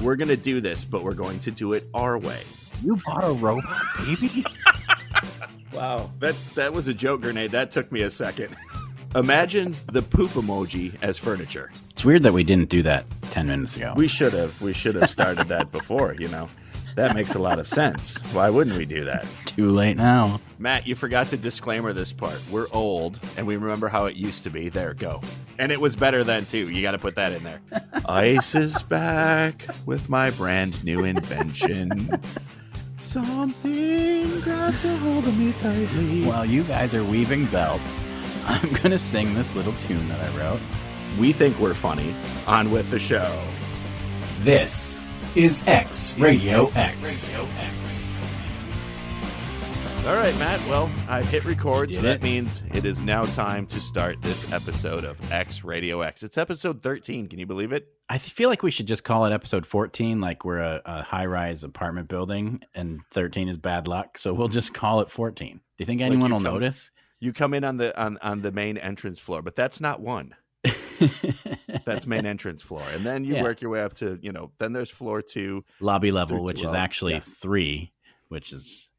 we're going to do this, but we're going to do it our way. You bought a robot baby? Wow, that was a joke grenade. That took me a second. Imagine the poop emoji as furniture. It's weird that we didn't do that 10 minutes ago. We should have started that before, That makes a lot of sense. Why wouldn't we do that? Too late now. Matt, you forgot to disclaimer this part. We're old, and we remember how it used to be. There, go. And it was better then, too. You got to put that in there. Ice is back with my brand new invention. Something grabs a hold of me tightly. While you guys are weaving belts, I'm going to sing this little tune that I wrote. We think we're funny. On with the show. This is X Radio X. All right, Matt. Well, I've hit record, so that it? means it is now time to start this episode of X Radio X. It's episode 13. Can you believe it? I feel like we should just call it episode 14, like we're a high-rise apartment building, and 13 is bad luck, so we'll just call it 14. Do you think anyone will notice? You come in on the main entrance floor, but that's not one. That's main entrance floor, and then you work your way up to then there's floor 2, lobby level, which is actually 3, which is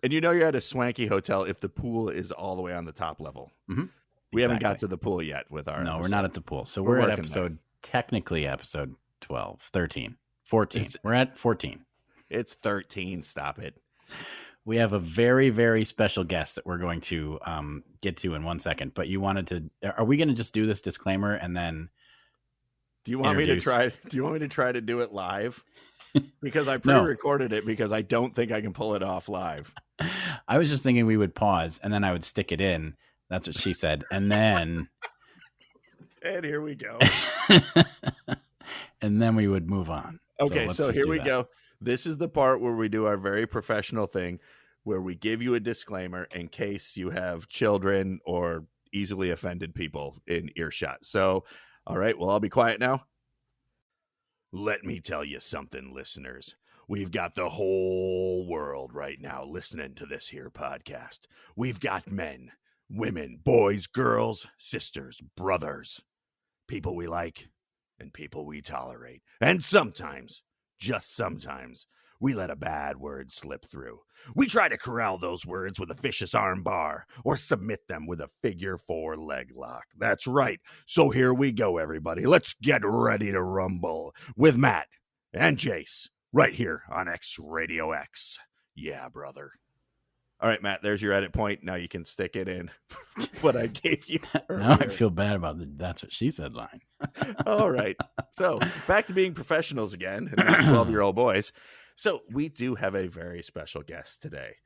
and you're at a swanky hotel if the pool is all the way on the top level. Mm-hmm. We haven't got to the pool yet with our episode. We're not at the pool, so we're at episode technically episode 12 13 14 we're at 14. It's 13. Stop it. We have a very, very special guest that we're going to get to in 1 second. But you wanted to? Are we going to just do this disclaimer and then? Do you want me to try? Do you want me to try to do it live? Because I pre-recorded it because I don't think I can pull it off live. I was just thinking we would pause and then I would stick it in. That's what she said, and then. And here we go. And then we would move on. Okay, so here we go. This is the part where we do our very professional thing where we give you a disclaimer in case you have children or easily offended people in earshot. So, all right, well, I'll be quiet now. Let me tell you something, listeners. We've got the whole world right now listening to this here podcast. We've got men, women, boys, girls, sisters, brothers, people we like and people we tolerate. And sometimes, just sometimes, we let a bad word slip through. We try to corral those words with a vicious arm bar or submit them with a figure 4 leg lock. That's right. So here we go, everybody. Let's get ready to rumble with Matt and Jace right here on X Radio X. Yeah, brother. All right, Matt, there's your edit point. Now you can stick it in what I gave you earlier. Now I feel bad about the "that's what she said" line. All right. So back to being professionals again, and not 12-year-old boys. So we do have a very special guest today.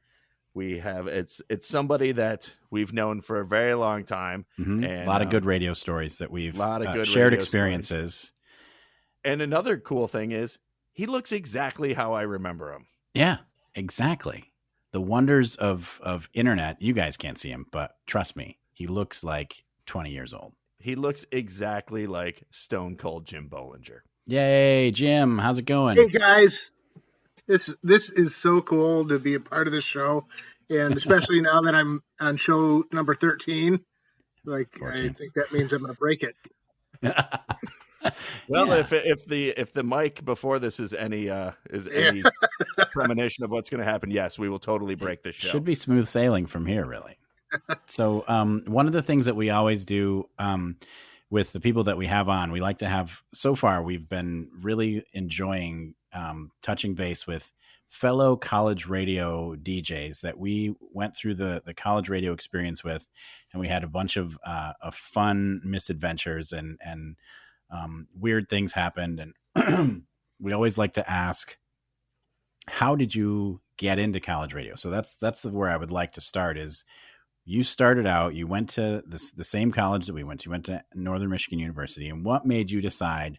We have it's somebody that we've known for a very long time. Mm-hmm. And a lot of good radio stories that we've good shared experiences. Stories. And another cool thing is he looks exactly how I remember him. Yeah, exactly. The wonders of internet. You guys can't see him, but trust me, he looks like 20 years old. He looks exactly like Stone Cold Jim Bollinger. Yay, Jim. How's it going? Hey, guys. This is so cool to be a part of this show, and especially now that I'm on show number 13. 14. I think that means I'm going to break it. Well, yeah. if the mic before this is any premonition of what's going to happen, yes, we will totally break this show. Should be smooth sailing from here, really. So one of the things that we always do with the people that we have on, we like to have. So far, we've been really enjoying touching base with fellow college radio DJs that we went through the college radio experience with, and we had a bunch of fun misadventures and weird things happened. And we always like to ask, how did you get into college radio? So that's where I would like to start is you started out, you went to the same college that we went to. You went to Northern Michigan University. And what made you decide,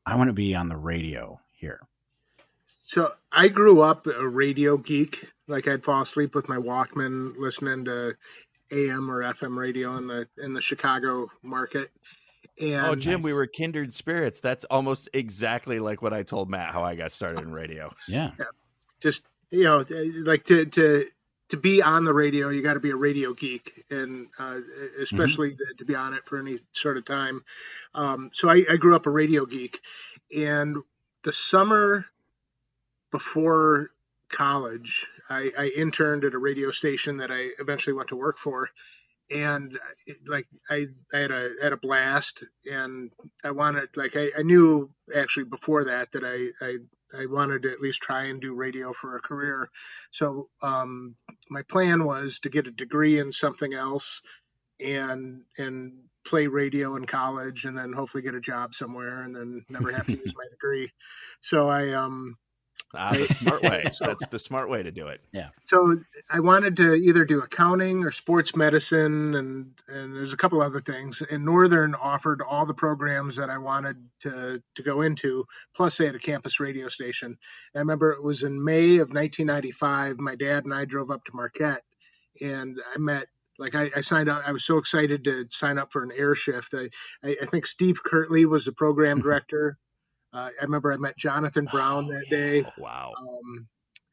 I want to be on the radio here? So I grew up a radio geek. Like I'd fall asleep with my Walkman listening to AM or FM radio in the Chicago market. And Jim, we were kindred spirits. That's almost exactly like what I told Matt how I got started in radio. Yeah. Just, like to be on the radio, you got to be a radio geek, and especially to be on it for any sort of time. So I grew up a radio geek, and the summer before college, I interned at a radio station that I eventually went to work for, and like I had a blast, and I wanted like I knew actually before that I wanted to at least try and do radio for a career. So my plan was to get a degree in something else and play radio in college, and then hopefully get a job somewhere, and then never have to use my degree. So The smart way. so That's the smart way to do it. Yeah. so I wanted to either do accounting or sports medicine, and there's a couple other things. And Northern offered all the programs that I wanted to go into. Plus, they had a campus radio station. I remember it was in May of 1995. My dad and I drove up to Marquette, and I met. Like I signed up. I was so excited to sign up for an air shift. I think Steve Kirtley was the program director. I remember I met Jonathan Brown that day. Oh, wow.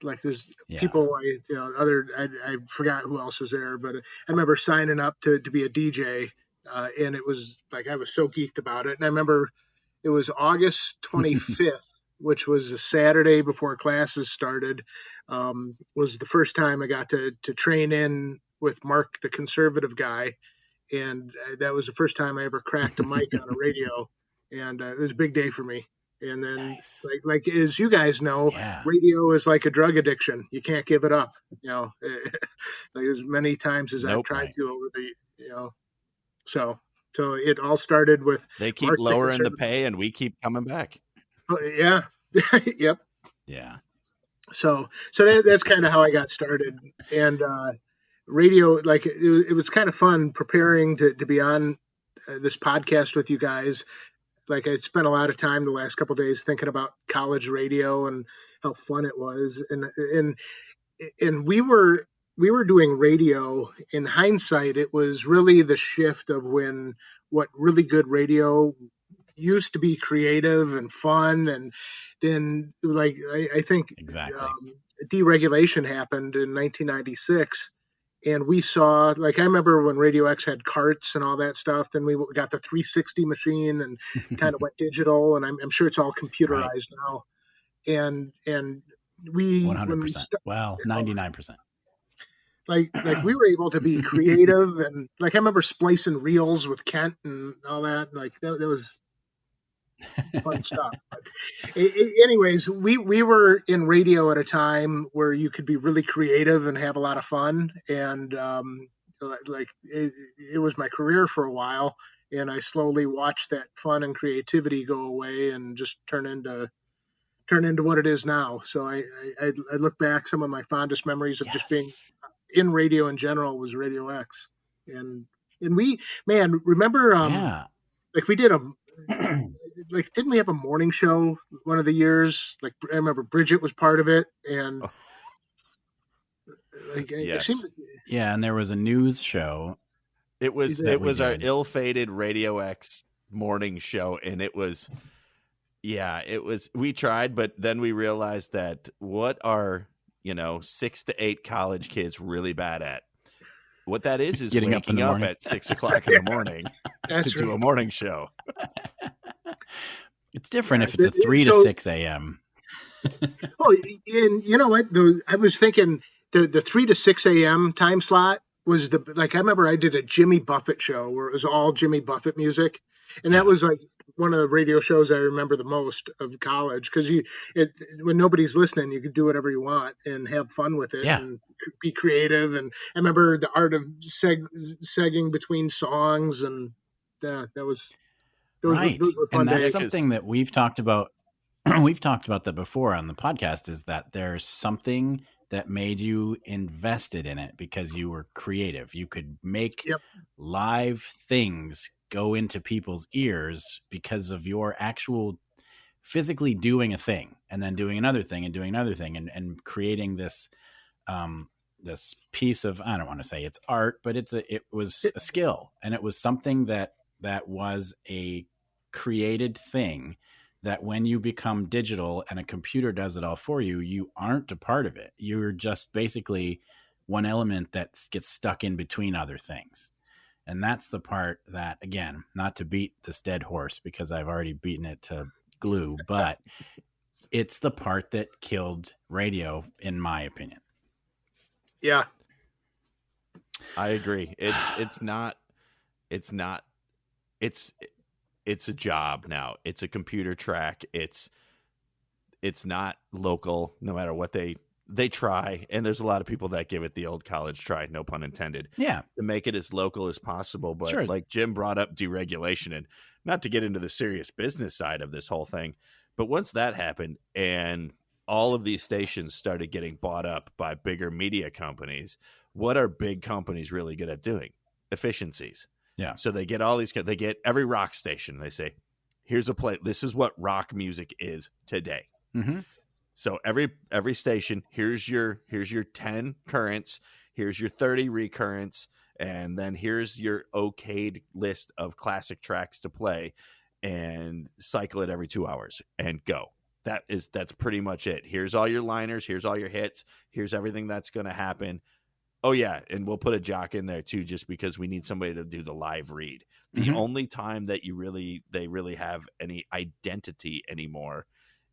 Like there's Yeah. people I forgot who else was there, but I remember signing up to be a DJ, and it was like I was so geeked about it. And I remember it was August 25th, which was a Saturday before classes started. Was the first time I got to train in with Mark, the conservative guy, and that was the first time I ever cracked a mic on a radio, and it was a big day for me. And then, Nice. like as you guys know, Yeah. radio is like a drug addiction. You can't give it up. Like as many times as I've Nope. tried Right. to over the. So it all started with They keep Mark the lowering the conservative. pay, and we keep coming back. Yeah, yep. Yeah. So that's kind of how I got started. And radio, like it was kind of fun preparing to be on this podcast with you guys. Like I spent a lot of time the last couple of days thinking about college radio and how fun it was, and we were doing radio. In hindsight, it was really the shift of when what really good radio used to be creative and fun, and then like I think Exactly. deregulation happened in 1996, and we saw like I remember when Radio X had carts and all that stuff. Then we got the 360 machine and kind of went digital, and I'm sure it's all Right. computerized now. And we when we 100%. Well, 99%. like we were able to be creative, and like I remember splicing reels with Kent and all that. Like that was fun stuff. But anyways, we were in radio at a time where you could be really creative and have a lot of fun, and like it was my career for a while, and I slowly watched that fun and creativity go away and just turn into what it is now. So I look back, some of my fondest memories of just being Yes. in radio in general was Radio X, and we man remember Yeah. like we did a like didn't we have a morning show one of the years? Like I remember Bridget was part of it, and Oh, like it yes. seemed Yeah. And there was a news show. It was that it we was our did. ill-fated Radio X morning show, and it was we tried, but then we realized that what are 6 to 8 college kids really bad at? What that is Getting up in waking the up morning. at 6 o'clock in the morning to that's do a right. morning show. It's different Yeah, if it's a 3 to so 6 a.m. oh, and you know what? I was thinking the 3 to 6 a.m. time slot was the like I remember I did a Jimmy Buffett show where it was all Jimmy Buffett music, and that Yeah. was like one of the radio shows I remember the most of college because when nobody's listening, you could do whatever you want and have fun with it Yeah. and be creative. And I remember the art of segging between songs, and that was Right. those were fun And that's days. something that we've talked about. We've talked about that before on the podcast, is that there's something that made you invested in it because you were creative. You could make Yep. live things go into people's ears because of your actual physically doing a thing and then doing another thing and doing another thing and creating this this piece of, I don't want to say it's art, but it was a skill, and it was something that was a created thing that when you become digital and a computer does it all for you, you aren't a part of it. You're just basically one element that gets stuck in between other things. And that's the part that, again, not to beat this dead horse because I've already beaten it to glue, but it's the part that killed radio, in my opinion. Yeah. I agree. It's not it's a job now. It's a computer track. It's not local, no matter what they try. And there's a lot of people that give it the old college try, no pun intended, Yeah, to make it as local as possible. But sure. like Jim brought up deregulation, and not to get into the serious business side of this whole thing, but once that happened and all of these stations started getting bought up by bigger media companies, what are big companies really good at doing? Efficiencies. Yeah. So they get they get every rock station. They say, here's a play. This is what rock music is today. Mm-hmm. So every station, here's your 10 currents, here's your 30 recurrents, and then here's your okayed list of classic tracks to play, and cycle it every 2 hours and go. That's pretty much it. Here's all your liners, here's all your hits, here's everything that's going to happen. Oh yeah, and we'll put a jock in there too, just because we need somebody to do the live read. The only time that they really have any identity anymore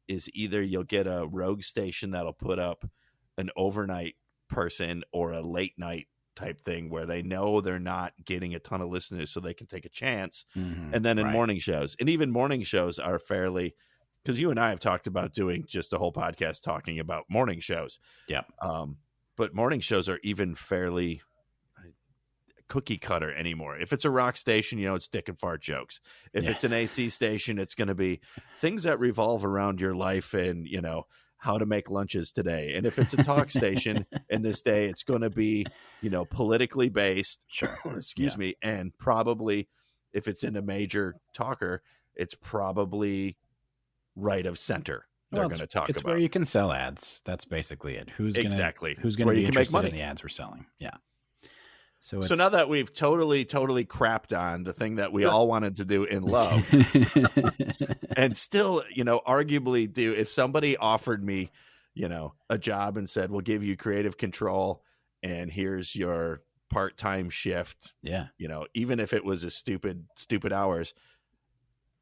is either you'll get a rogue station that'll put up an overnight person or a late night type thing where they know they're not getting a ton of listeners, so they can take a chance. And then in morning shows, and even morning shows are fairly, because you and I have talked about doing just a whole podcast talking about morning shows. Yeah. But morning shows are even fairly cookie cutter anymore. If it's a rock station, it's dick and fart jokes. If it's an AC station, it's going to be things that revolve around your life and, how to make lunches today. And if it's a talk station in this day, it's going to be, politically based. Sure. Excuse me. And probably if it's in a major talker, it's probably right of center. They're going to talk it's about. Where you can sell ads. That's basically it. Who's going to be interested in the ads we're selling? Yeah. So now that we've totally crapped on the thing that we all wanted to do in love, and still, arguably do, if somebody offered me, a job and said, we'll give you creative control and here's your part-time shift. Yeah. Even if it was a stupid hours,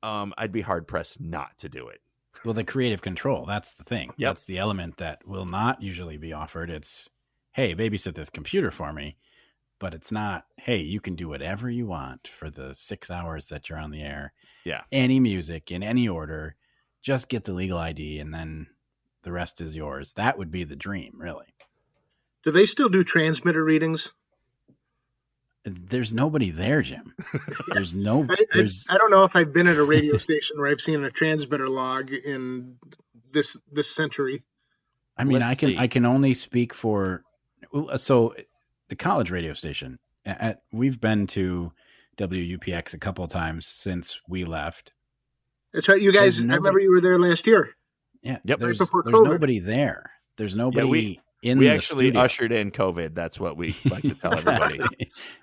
I'd be hard pressed not to do it. Well, the creative control, that's the thing. Yep. That's the element that will not usually be offered. It's, hey, babysit this computer for me. But it's not, hey, you can do whatever you want for the 6 hours that you're on the air. Yeah. Any music in any order, just get the legal ID and then the rest is yours. That would be the dream, really. Do they still do transmitter readings? There's nobody there, Jim. There's no. I don't know if I've been at a radio station where I've seen a transmitter log in this century. I mean, I can only speak for. So, the college radio station. We've been to WUPX a couple of times since we left. That's right, you guys. I remember you were there last year. Yeah. Yep. There's nobody there. There's nobody. We actually studio. ushered in COVID. That's what we like to tell everybody.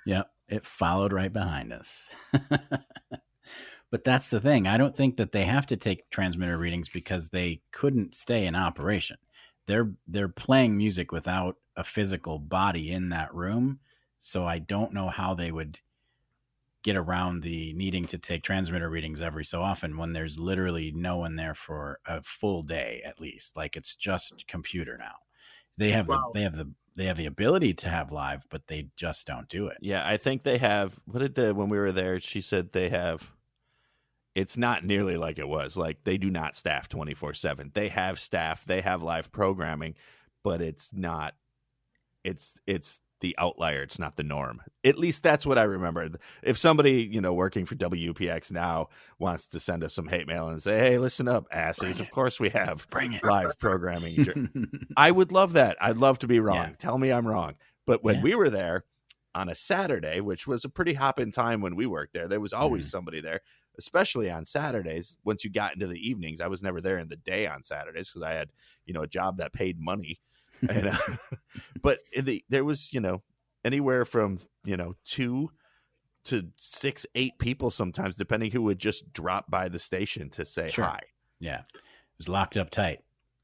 Yeah, it followed right behind us. But that's the thing. I don't think that they have to take transmitter readings because they couldn't stay in operation. They're playing music without a physical body in that room. So I don't know how they would get around the needing to take transmitter readings every so often when there's literally no one there for a full day at least. Like it's just computer now. They have the ability to have live, but they just don't do it. Yeah, I think they have. When we were there, she said they have. It's not nearly like it was. Like they do not staff 24/7. They have staff. They have live programming, but it's not. It's the outlier. It's not the norm. At least that's what I remember. If somebody, working for WPX now wants to send us some hate mail and say, hey, listen up, asses. Of course we have live programming. I would love that. I'd love to be wrong. Yeah. Tell me I'm wrong. But when we were there on a Saturday, which was a pretty hopping time when we worked there was always somebody there, especially on Saturdays. Once you got into the evenings, I was never there in the day on Saturdays because I had, a job that paid money. And, but there was, anywhere from, 2 to 6, 8 people sometimes, depending who would just drop by the station to say hi. Yeah. It was locked up tight.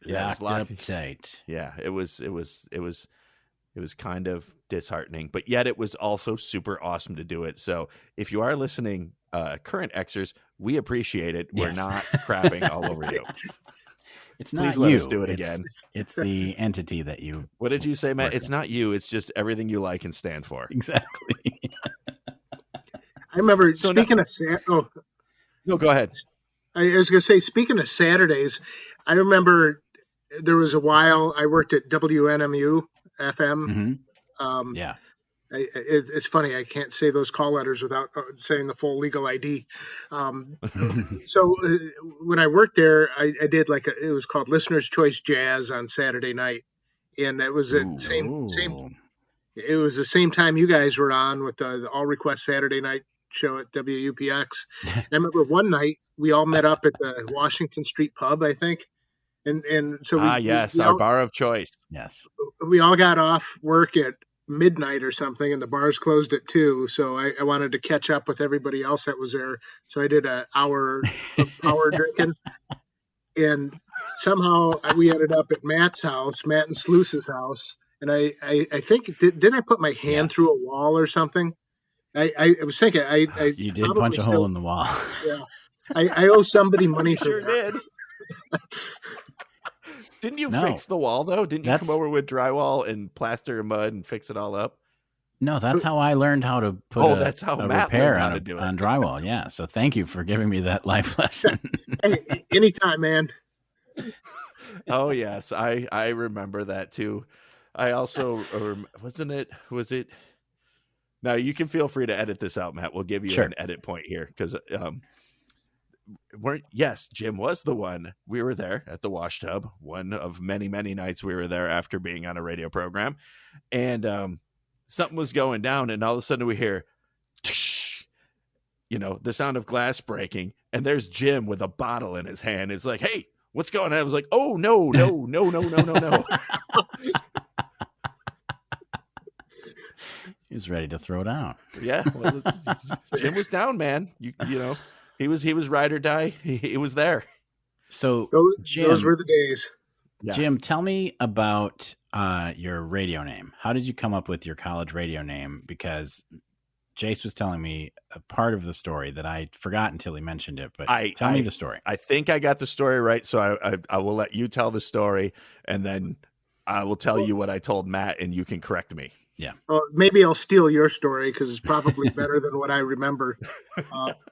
Yeah, locked up tight. Yeah. It was kind of disheartening, but yet it was also super awesome to do it. So if you are listening, current Xers, we appreciate it. We're not crapping all over you. It's not Please let you. us do it It's, again. It's the entity that you. What did you say, Matt? work It's in. not you. It's just everything you like and stand for. Exactly. I remember So speaking of no, go ahead. I was going to say, speaking of Saturdays, I remember there was a while I worked at WNMU FM. Mm-hmm. Yeah. It's funny, I can't say those call letters without saying the full legal ID. So when I worked there, I did it was called Listener's Choice Jazz on Saturday night, and it was at same. Ooh. It was the same time you guys were on with the All Request Saturday night show at WUPX. And I remember one night we all met up at the Washington Street Pub, I think, and so Yes, our bar of choice. Yes. we all got off work at midnight or something, and the bars closed at 2. So I wanted to catch up with everybody else that was there. So I did an hour of power drinking, and somehow we ended up at Matt and Sluice's house. And I think didn't I put my hand through a wall or something? I was thinking I You did probably punch a hole in the wall. Yeah, I owe somebody money You for sure that. did. Didn't you No. fix the wall though? Didn't you That's- come over with drywall and plaster and mud and fix it all up? No, that's how I learned how to put that's how a Matt repair learned how on, to do it. on drywall. Yeah. So thank you for giving me that life lesson. Hey, anytime, man. Oh yes, I remember that too. I also was it? Now you can feel free to edit this out, Matt. We'll give you Sure. an edit point here because Jim was the one. We were there at the wash tub, one of many nights we were there after being on a radio program, and something was going down, and all of a sudden we hear, the sound of glass breaking, and there's Jim with a bottle in his hand. It's like, hey, what's going on? I was like, oh no. He was ready to throw down. Yeah, well, Jim was down, man. You know, he was ride or die. He was there. So those were the days. Yeah. Jim, tell me about your radio name. How did you come up with your college radio name? Because Jace was telling me a part of the story that I forgot until he mentioned it. But tell me the story. I think I got the story right, so I will let you tell the story, and then I will tell you what I told Matt, and you can correct me. Yeah. Well, maybe I'll steal your story because it's probably better than what I remember.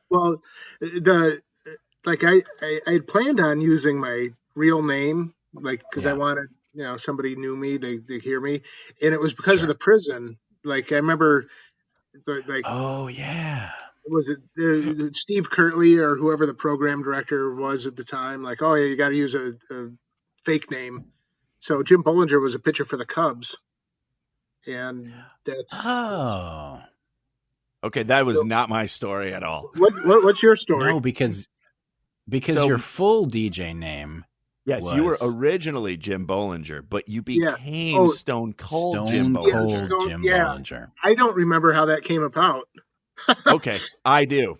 Well, I had planned on using my real name, because I wanted, somebody knew me, they hear me, and it was because of the prison. I remember, oh yeah, was it Steve Kirtley or whoever the program director was at the time? Oh yeah, you got to use a fake name. So Jim Bollinger was a pitcher for the Cubs. And that's okay. That was not my story at all. What's your story? No, because your full DJ name. Yes, you were originally Jim Bollinger, but you became Stone Cold Jim Bollinger. I don't remember how that came about. Okay, I do.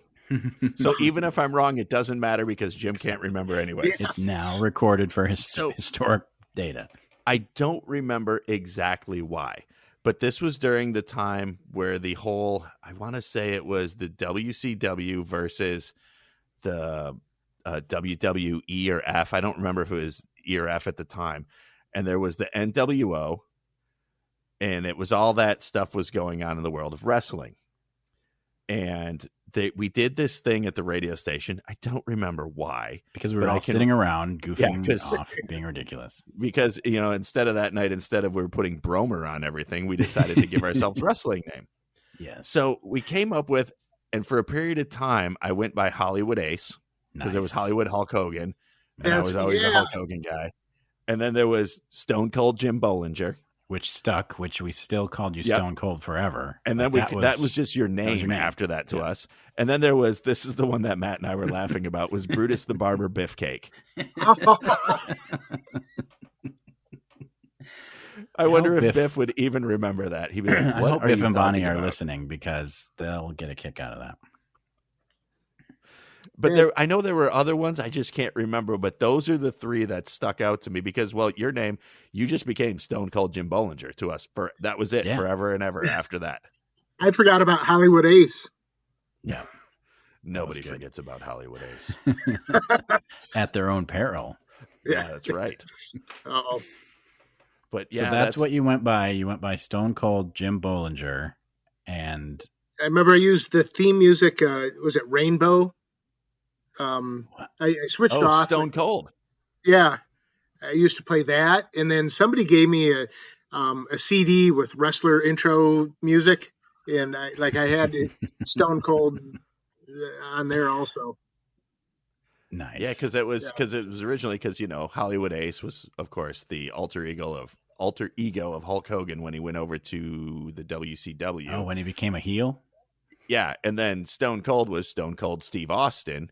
So even if I'm wrong, it doesn't matter because Jim can't remember anyway. Yeah. It's now recorded for historic data. I don't remember exactly why. But this was during the time where the whole, I want to say it was the WCW versus the WWE or F. I don't remember if it was E or F at the time. And there was the NWO. And it was all that stuff was going on in the world of wrestling. And we did this thing at the radio station. I don't remember why. Because we were all sitting around goofing off, being ridiculous. Because, instead of we were putting Bromer on everything, we decided to give ourselves a wrestling name. Yes. So we came up with, and for a period of time, I went by Hollywood Ace because there was Hollywood Hulk Hogan, and I was always a Hulk Hogan guy. And then there was Stone Cold Jim Bollinger. Which stuck, which we still called you Stone Cold forever. And then that was just your name after that to us. And then there was, this is the one that Matt and I were laughing about, was Brutus the Barber Biff Cake. I wonder if Biff would even remember that. He'd be like, what I hope Biff and Bonnie are listening because they'll get a kick out of that. But I know there were other ones. I just can't remember. But those are the three that stuck out to me because, your name, you just became Stone Cold Jim Bollinger to us. That was it forever and ever after that. I forgot about Hollywood Ace. Yeah. Nobody forgets about Hollywood Ace. At their own peril. Yeah, that's right. Oh, But So yeah, that's what you went by. You went by Stone Cold Jim Bollinger, and I remember I used the theme music. Was it Rainbow? I switched oh, off. Stone Cold. Yeah, I used to play that, and then somebody gave me a CD with wrestler intro music, and I had Stone Cold on there also. Yeah, nice. because it Yeah. was originally because Hollywood Ace was of course the alter ego of Hulk Hogan when he went over to the WCW. Oh, when he became a heel? Yeah, and then Stone Cold was Stone Cold Steve Austin,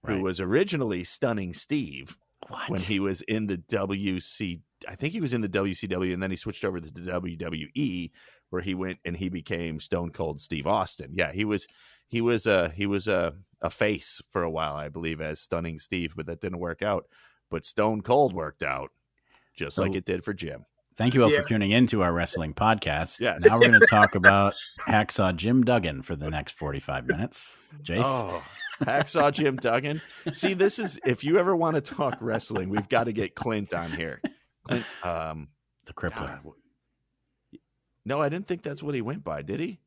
who Right. was originally Stunning Steve What? when he was in the WC. I think he was in the WCW, and then he switched over to the WWE, where he went and he became Stone Cold Steve Austin. Yeah, he was a face for a while, I believe, as Stunning Steve, but that didn't work out. But Stone Cold worked out just So- like it did for Jim. Thank you all Yeah. for tuning into our wrestling podcast. Yes. Now we're going to talk about Hacksaw Jim Duggan for the next 45 minutes. Jace? Oh, Hacksaw Jim Duggan. See, this is if you ever want to talk wrestling, we've got to get Clint on here. Clint, The Crippler. God, no, I didn't think that's what he went by. Did he?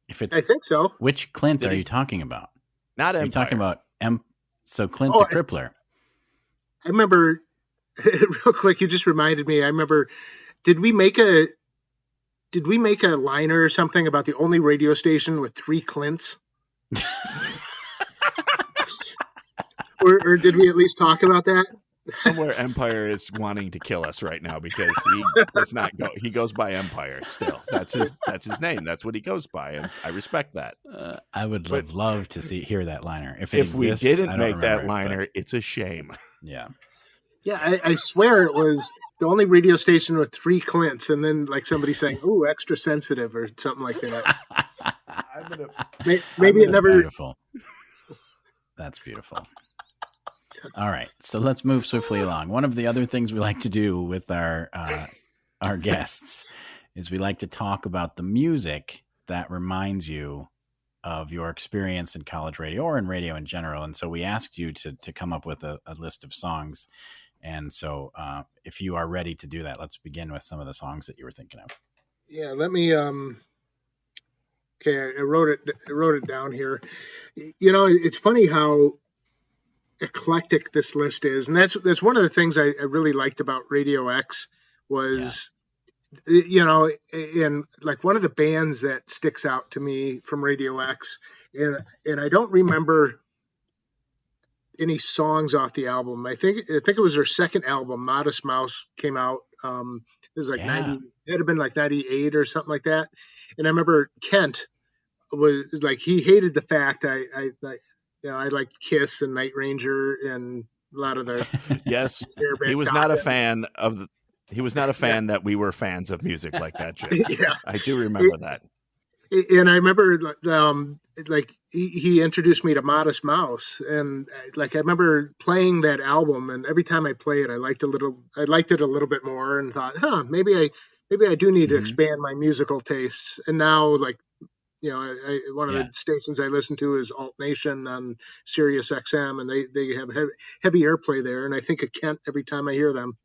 If it's I think so. which Clint Did are he? you talking about? Not Are you Empire. talking about So Clint Oh, the Crippler. I remember real quick. You just reminded me. I remember. Did we make a liner or something about the only radio station with 3 Clints? or did we at least talk about that? Somewhere Empire is wanting to kill us right now because he does not go. He goes by Empire still. That's his name. That's what he goes by, and I respect that. I would But- love to hear that liner. If we exists, I didn't don't make that remember it, liner, it's a shame. but yeah. Yeah, I swear it was the only radio station with 3 Clints, and then like somebody saying, "Ooh, extra sensitive" or something like that. Maybe it That's never. beautiful. That's beautiful. All right, so let's move swiftly along. One of the other things we like to do with our guests is we like to talk about the music that reminds you of your experience in college radio or in radio in general. And so we asked you to come up with a list of songs. And so if you are ready to do that, let's begin with some of the songs that you were thinking of. Yeah, let me. Okay, I wrote it down here. You know, it's funny how eclectic this list is, and that's one of the things I really liked about Radio X was, you know, and like one of the bands that sticks out to me from Radio X, and I don't remember any songs off the album. I think it was their second album, Modest Mouse, came out. It was like Yeah. 90. It had been like 98 or something like that. And I remember Kent was like he hated the fact I like I like Kiss and Night Ranger and a lot of the Yes, Airbag he was not a Gotham. fan of the. He was not a fan that we were fans of music like that, Jim. Yeah. I do remember that. And I remember like he introduced me to Modest Mouse, and like I remember playing that album, and every time I play it I liked it a little bit more, and thought, maybe I do need to Mhm. expand my musical tastes. And now, like, you know, one of Yeah. the stations I listen to is Alt Nation on Sirius XM, and they have heavy airplay there, and I think of Kent every time I hear them.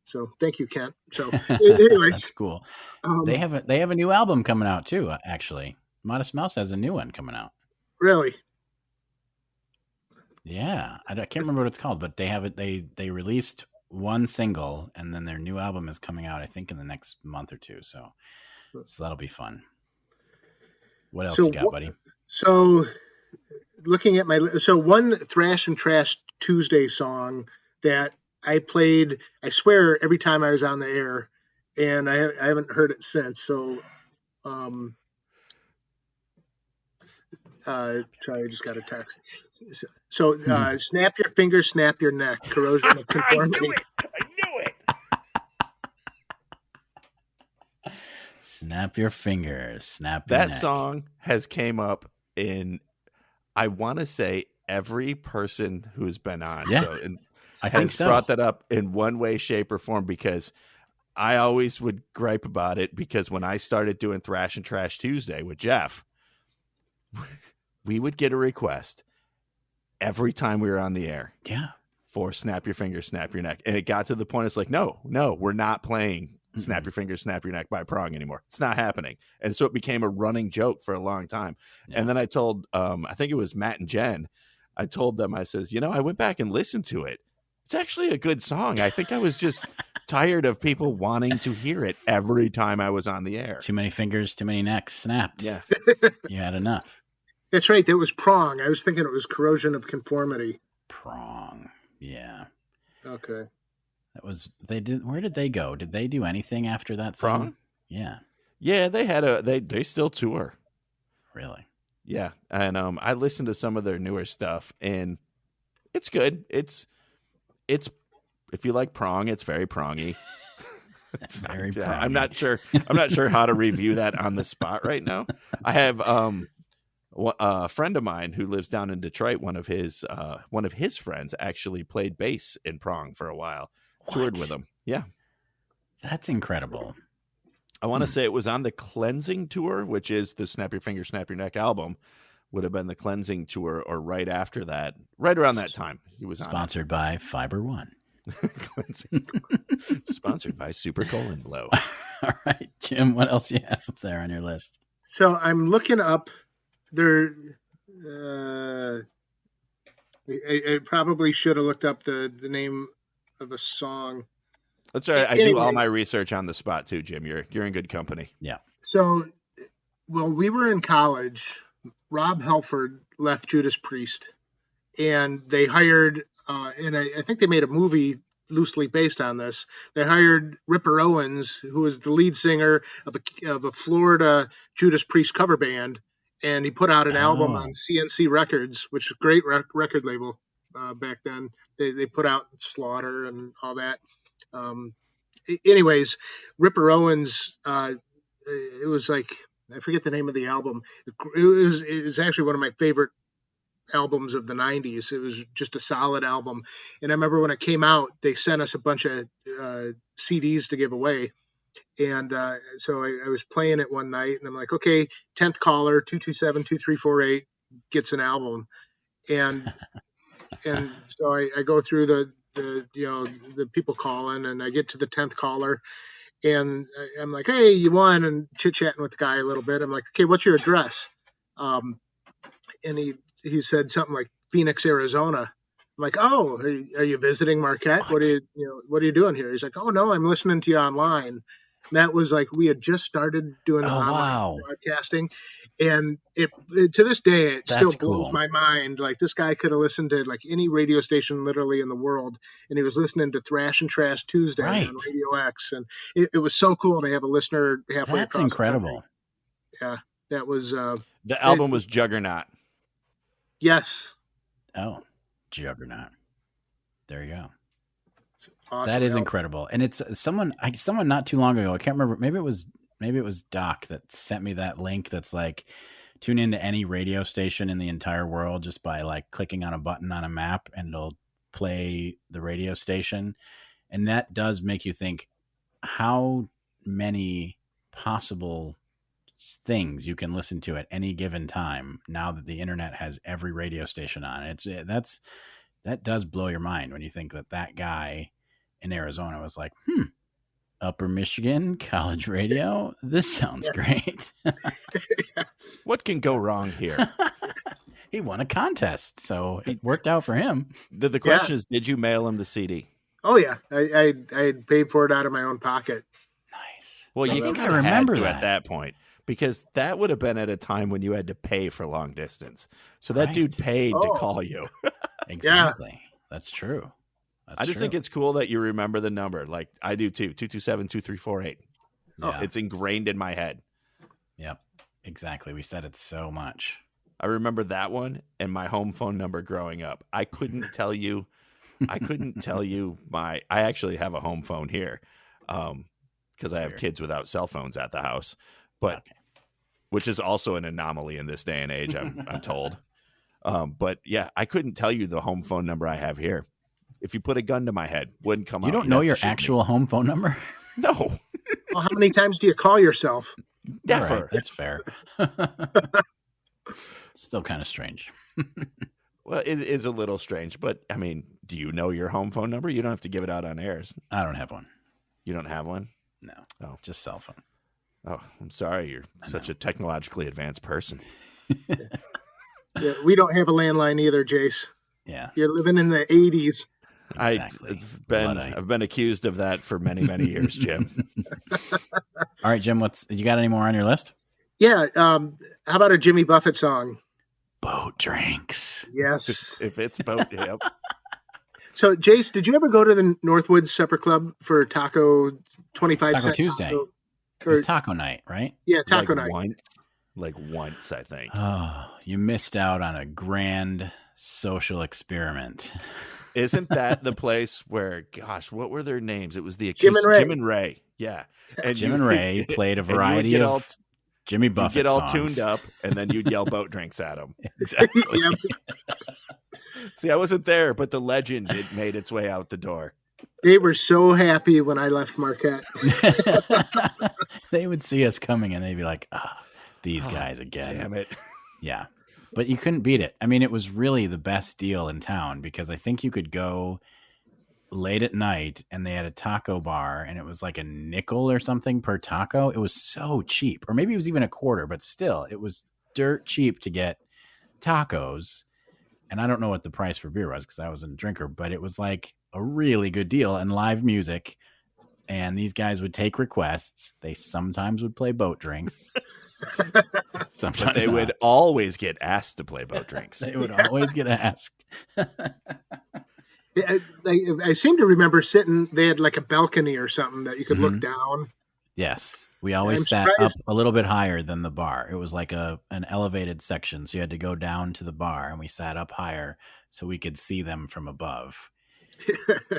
So thank you, Kent. So anyways, That's cool. um, They have a new album coming out too, actually. Modest Mouse has a new one coming out. really, Yeah, I can't remember what it's called, but they have it. They released one single, and then their new album is coming out, I think, in the next month or two. So that'll be fun. What else So you got, buddy? So looking at one Thrash and Trash Tuesday song that I played, I swear, every time I was on the air, and I haven't heard it since. So, sorry, I just got a text. So, Snap Your Fingers, Snap Your Neck, Corrosion of Conformity. I knew it. Snap your fingers, snap your That neck. song has came up in, I want to say, every person who's been on. Yeah, So, and I has think so. brought that up in one way, shape, or form, because I always would gripe about it, because when I started doing Thrash and Trash Tuesday with Jeff, we would get a request every time we were on the air Yeah. for Snap Your Fingers, Snap Your Neck. And it got to the point, it's like, no, we're not playing Snap Your Fingers, Snap Your Neck by Prong anymore. It's not happening. And so it became a running joke for a long time. Yeah. And then I told, I think it was Matt and Jen, I told them, I says, I went back and listened to it. It's actually a good song. I think I was just tired of people wanting to hear it every time I was on the air. Too many fingers, too many necks snapped. Yeah. You had enough. That's right. That was Prong. I was thinking it was Corrosion of Conformity. Prong. Yeah. Okay. That was, where did they go? Did they do anything after that song? Prong? Yeah. Yeah, they had they still tour. Really? Yeah. And I listened to some of their newer stuff and it's good. It's if you like Prong, it's very prongy. It's very prongy. I'm not sure how to review that on the spot right now. I have a friend of mine who lives down in Detroit. One of his friends actually played bass in Prong for a while. What? Toured with him. Yeah. That's incredible. I want to say it was on the Cleansing tour, which is the Snap Your Finger, Snap Your Neck album. Would have been the Cleansing tour, or right after that, right around that time. He was sponsored by Fiber One. Sponsored by Super Colon Blow. All right, Jim, what else you have up there on your list? So I'm looking up there. I probably should have looked up the name of a song. That's all right. I do all my research on the spot too, Jim. You're in good company. Yeah. So, well, we were in college. Rob Halford left Judas Priest, and they hired, and I think they made a movie loosely based on this. They hired Ripper Owens, who was the lead singer of a Florida Judas Priest cover band, and he put out an album on CNC Records, which is a great record label back then. They put out Slaughter and all that. Anyways, Ripper Owens, it was like, I forget the name of the album. It was actually one of my favorite albums of the 90s. It was just a solid album. And I remember when it came out, they sent us a bunch of CDs to give away. And so I was playing it one night, and I'm like, okay, 10th caller, 227-2348 gets an album. And so I go through the people calling, and I get to the 10th caller. And I'm like, hey, you won, and chit-chatting with the guy a little bit. I'm like, okay, what's your address? And he said something like Phoenix, Arizona. I'm like, oh, are you visiting Marquette? What are you doing here? He's like, oh, no, I'm listening to you online. And that was like, we had just started doing online broadcasting. And it to this day, it still blows my mind. Like, this guy could have listened to like any radio station literally in the world. And he was listening to Thrash and Trash Tuesday on Radio X. And it was so cool to have a listener halfway across. That's incredible. Yeah, that was... the album was Juggernaut. Yes. Oh, Juggernaut. There you go. Awesome. That is incredible. And it's someone not too long ago, I can't remember, maybe it was Doc that sent me that link that's like, tune into any radio station in the entire world just by like clicking on a button on a map, and it'll play the radio station. And that does make you think how many possible things you can listen to at any given time now that the internet has every radio station on it. That does blow your mind when you think that guy in Arizona was like, Upper Michigan college radio, this sounds great. What can go wrong here? He won a contest, so it worked out for him. The question is, did you mail him the CD? Oh yeah, I paid for it out of my own pocket. Nice. Well, you think kind I of remember had to that at that point, because that would have been at a time when you had to pay for long distance. So that dude paid to call you. Exactly. Yeah. That's true. I just think it's cool that you remember the number. Like I do too. 227-2348. Yeah. It's ingrained in my head. Yep. Exactly. We said it so much. I remember that one and my home phone number growing up. I couldn't tell you. I actually have a home phone here because I have kids without cell phones at the house, but which is also an anomaly in this day and age, I'm told. But yeah, I couldn't tell you the home phone number I have here. If you put a gun to my head, wouldn't come out. You don't know your actual home phone number? No. Well, how many times do you call yourself? Never. Right, that's fair. Still kind of strange. Well, it is a little strange, but I mean, Do you know your home phone number? You don't have to give it out on airs. I don't have one. You don't have one? No. Oh. Just cell phone. Oh, I'm sorry. You're such a technologically advanced person. Yeah, we don't have a landline either, Jace. Yeah. You're living in the 80s. Exactly. I've been accused of that for many, many years, Jim. All right, Jim, you got any more on your list? Yeah. How about a Jimmy Buffett song? Boat drinks. Yes. If it's boat, yep. So, Jace, did you ever go to the Northwoods Supper Club for 25 Taco Tuesday? Taco, it was taco night, right? Yeah, taco night. Once, I think. Oh, you missed out on a grand social experiment. Isn't that the place where, gosh, what were their names? It was the Jim and Ray. Jim and Ray. Yeah. And Jim and Ray played a variety of Jimmy Buffett You'd get all songs. tuned up, and then you'd yell boat drinks at them. Exactly. Yep. See, I wasn't there, but the legend, it made its way out the door. They were so happy when I left Marquette. They would see us coming, and they'd be like, these guys again. Damn it. Yeah. But you couldn't beat it. I mean, it was really the best deal in town because I think you could go late at night and they had a taco bar and it was like a nickel or something per taco. It was so cheap. Or maybe it was even a quarter, but still, it was dirt cheap to get tacos. And I don't know what the price for beer was because I wasn't a drinker, but it was like a really good deal and live music. And these guys would take requests. They sometimes would play boat drinks. Sometimes but they would always get asked to play boat drinks. They would always get asked. I seem to remember they had like a balcony or something that you could look down. Yes. We always sat up a little bit higher than the bar. It was like an elevated section. So you had to go down to the bar and we sat up higher so we could see them from above.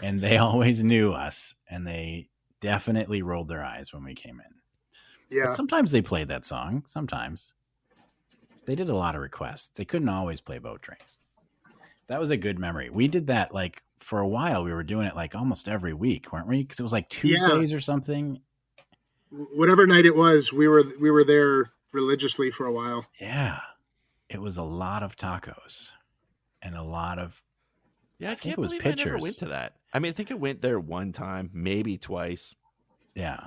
And they always knew us and they definitely rolled their eyes when we came in. Yeah. But sometimes they played that song. Sometimes they did a lot of requests. They couldn't always play boat drinks. That was a good memory. We did that like for a while. We were doing it like almost every week, weren't we? Because it was like Tuesdays or something. Whatever night it was, we were there religiously for a while. Yeah, it was a lot of tacos and a lot of. Yeah, I can't believe I never went to that. I mean, I think I went there one time, maybe twice. Yeah.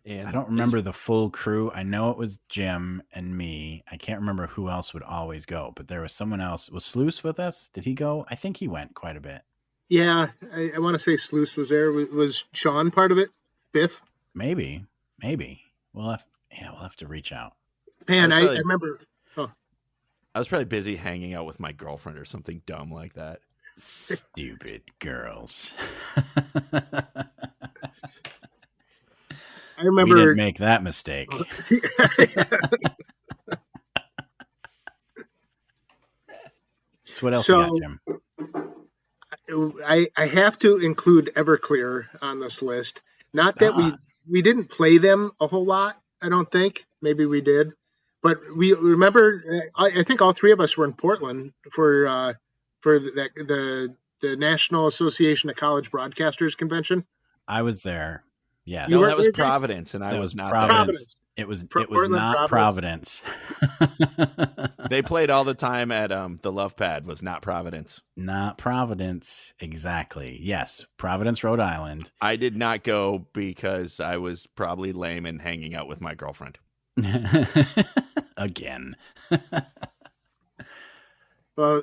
And I don't remember the full crew. I know it was Jim and me. I can't remember who else would always go, but there was someone else. Was Sluice with us? Did he go? I think he went quite a bit. Yeah, I want to say Sluice was there. Was Sean part of it? Biff? Maybe. We'll have to reach out. Man, I remember. Oh. I was probably busy hanging out with my girlfriend or something dumb like that. Stupid girls. I remember. We didn't make that mistake. So what else you got, Jim? I have to include Everclear on this list. Not that we didn't play them a whole lot, I don't think. Maybe we did. But we remember, I think all three of us were in Portland for the National Association of College Broadcasters convention. I was there. Yes. No, that was Providence, and I was not Providence. It was not Providence. They played all the time at the Love Pad. Was not Providence. Not Providence, exactly. Yes, Providence, Rhode Island. I did not go because I was probably lame and hanging out with my girlfriend. Again. Well,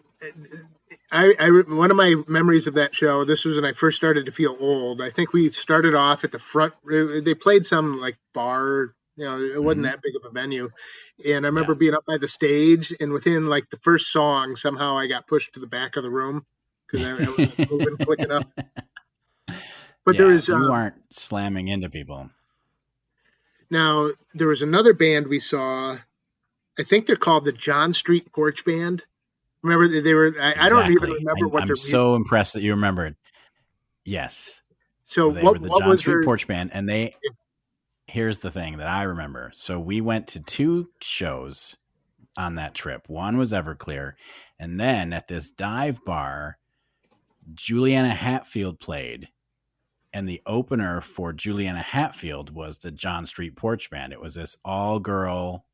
I one of my memories of that show, this was when I first started to feel old. I think we started off at the front. They played some like bar, it wasn't that big of a venue. And I remember being up by the stage, and within like the first song, somehow I got pushed to the back of the room because I wasn't moving quick enough. But there was you aren't slamming into people. Now there was another band we saw. I think they're called the John Street Porch Band. Remember they were? I don't even remember what I'm so impressed that you remembered. Yes. So they were the John Street Porch Band, and they. Here's the thing that I remember. So we went to 2 shows on that trip. One was Everclear, and then at this dive bar, Juliana Hatfield played, and the opener for Juliana Hatfield was the John Street Porch Band. It was this all-girl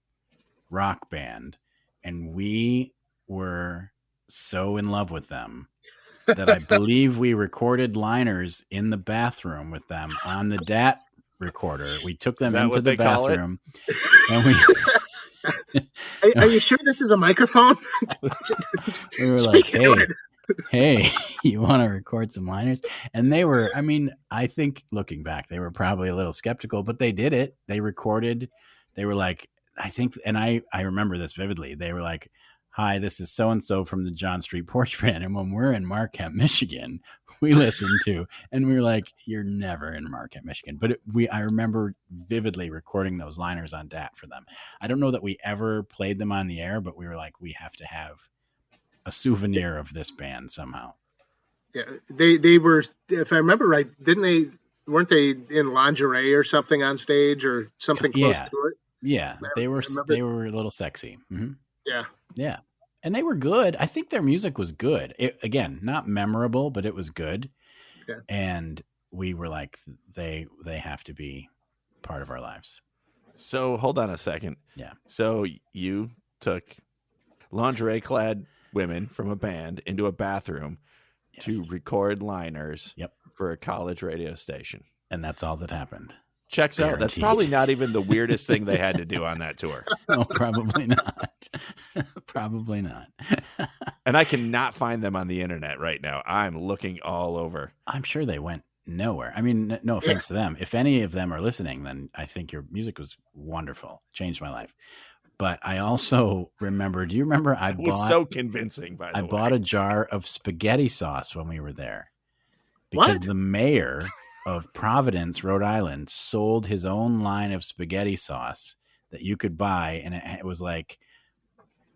rock band, and we were so in love with them that I believe we recorded liners in the bathroom with them on the DAT recorder. We took them into the bathroom and we Are you sure this is a microphone? we were like, hey, you want to record some liners? And they were, I mean, I think looking back, they were probably a little skeptical, but they did it. They recorded. They were like, I think, and I remember this vividly. They were like, hi, this is so-and-so from the John Street Porch Band. And when we're in Marquette, Michigan, we listen to, and we were like, you're never in Marquette, Michigan. But I remember vividly recording those liners on DAT for them. I don't know that we ever played them on the air, but we were like, we have to have a souvenir of this band somehow. Yeah, they were, if I remember right, weren't they in lingerie or something on stage or something close to it? Yeah, they were a little sexy. Mm-hmm. Yeah. And they were good. I think their music was good. Again, not memorable, but it was good. Yeah. And we were like, they have to be part of our lives. So hold on a second. Yeah. So you took lingerie-clad women from a band into a bathroom to record liners for a college radio station. And that's all that happened. Checks out. That's probably not even the weirdest thing they had to do on that tour. No, probably not. Probably not. And I cannot find them on the internet right now. I'm looking all over. I'm sure they went nowhere. I mean, no offense to them. If any of them are listening, then I think your music was wonderful. Changed my life. But I also remember, do you remember it was so convincing, by the way. I bought a jar of spaghetti sauce when we were there. Because the mayor of Providence, Rhode Island, sold his own line of spaghetti sauce that you could buy. And it was like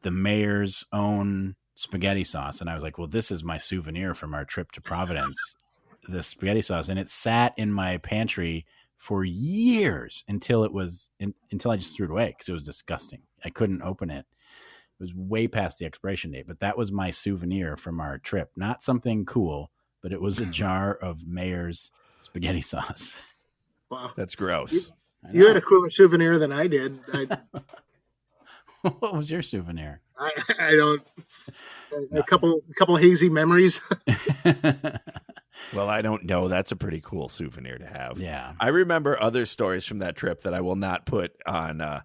the mayor's own spaghetti sauce. And I was like, well, this is my souvenir from our trip to Providence, the spaghetti sauce. And it sat in my pantry for years until I just threw it away because it was disgusting. I couldn't open it. It was way past the expiration date, but that was my souvenir from our trip. Not something cool, but it was a jar of Mayor's spaghetti sauce. Wow. That's gross. You had a cooler souvenir than I did. What was your souvenir? I don't. A couple hazy memories. Well, I don't know. That's a pretty cool souvenir to have. Yeah. I remember other stories from that trip that I will not put on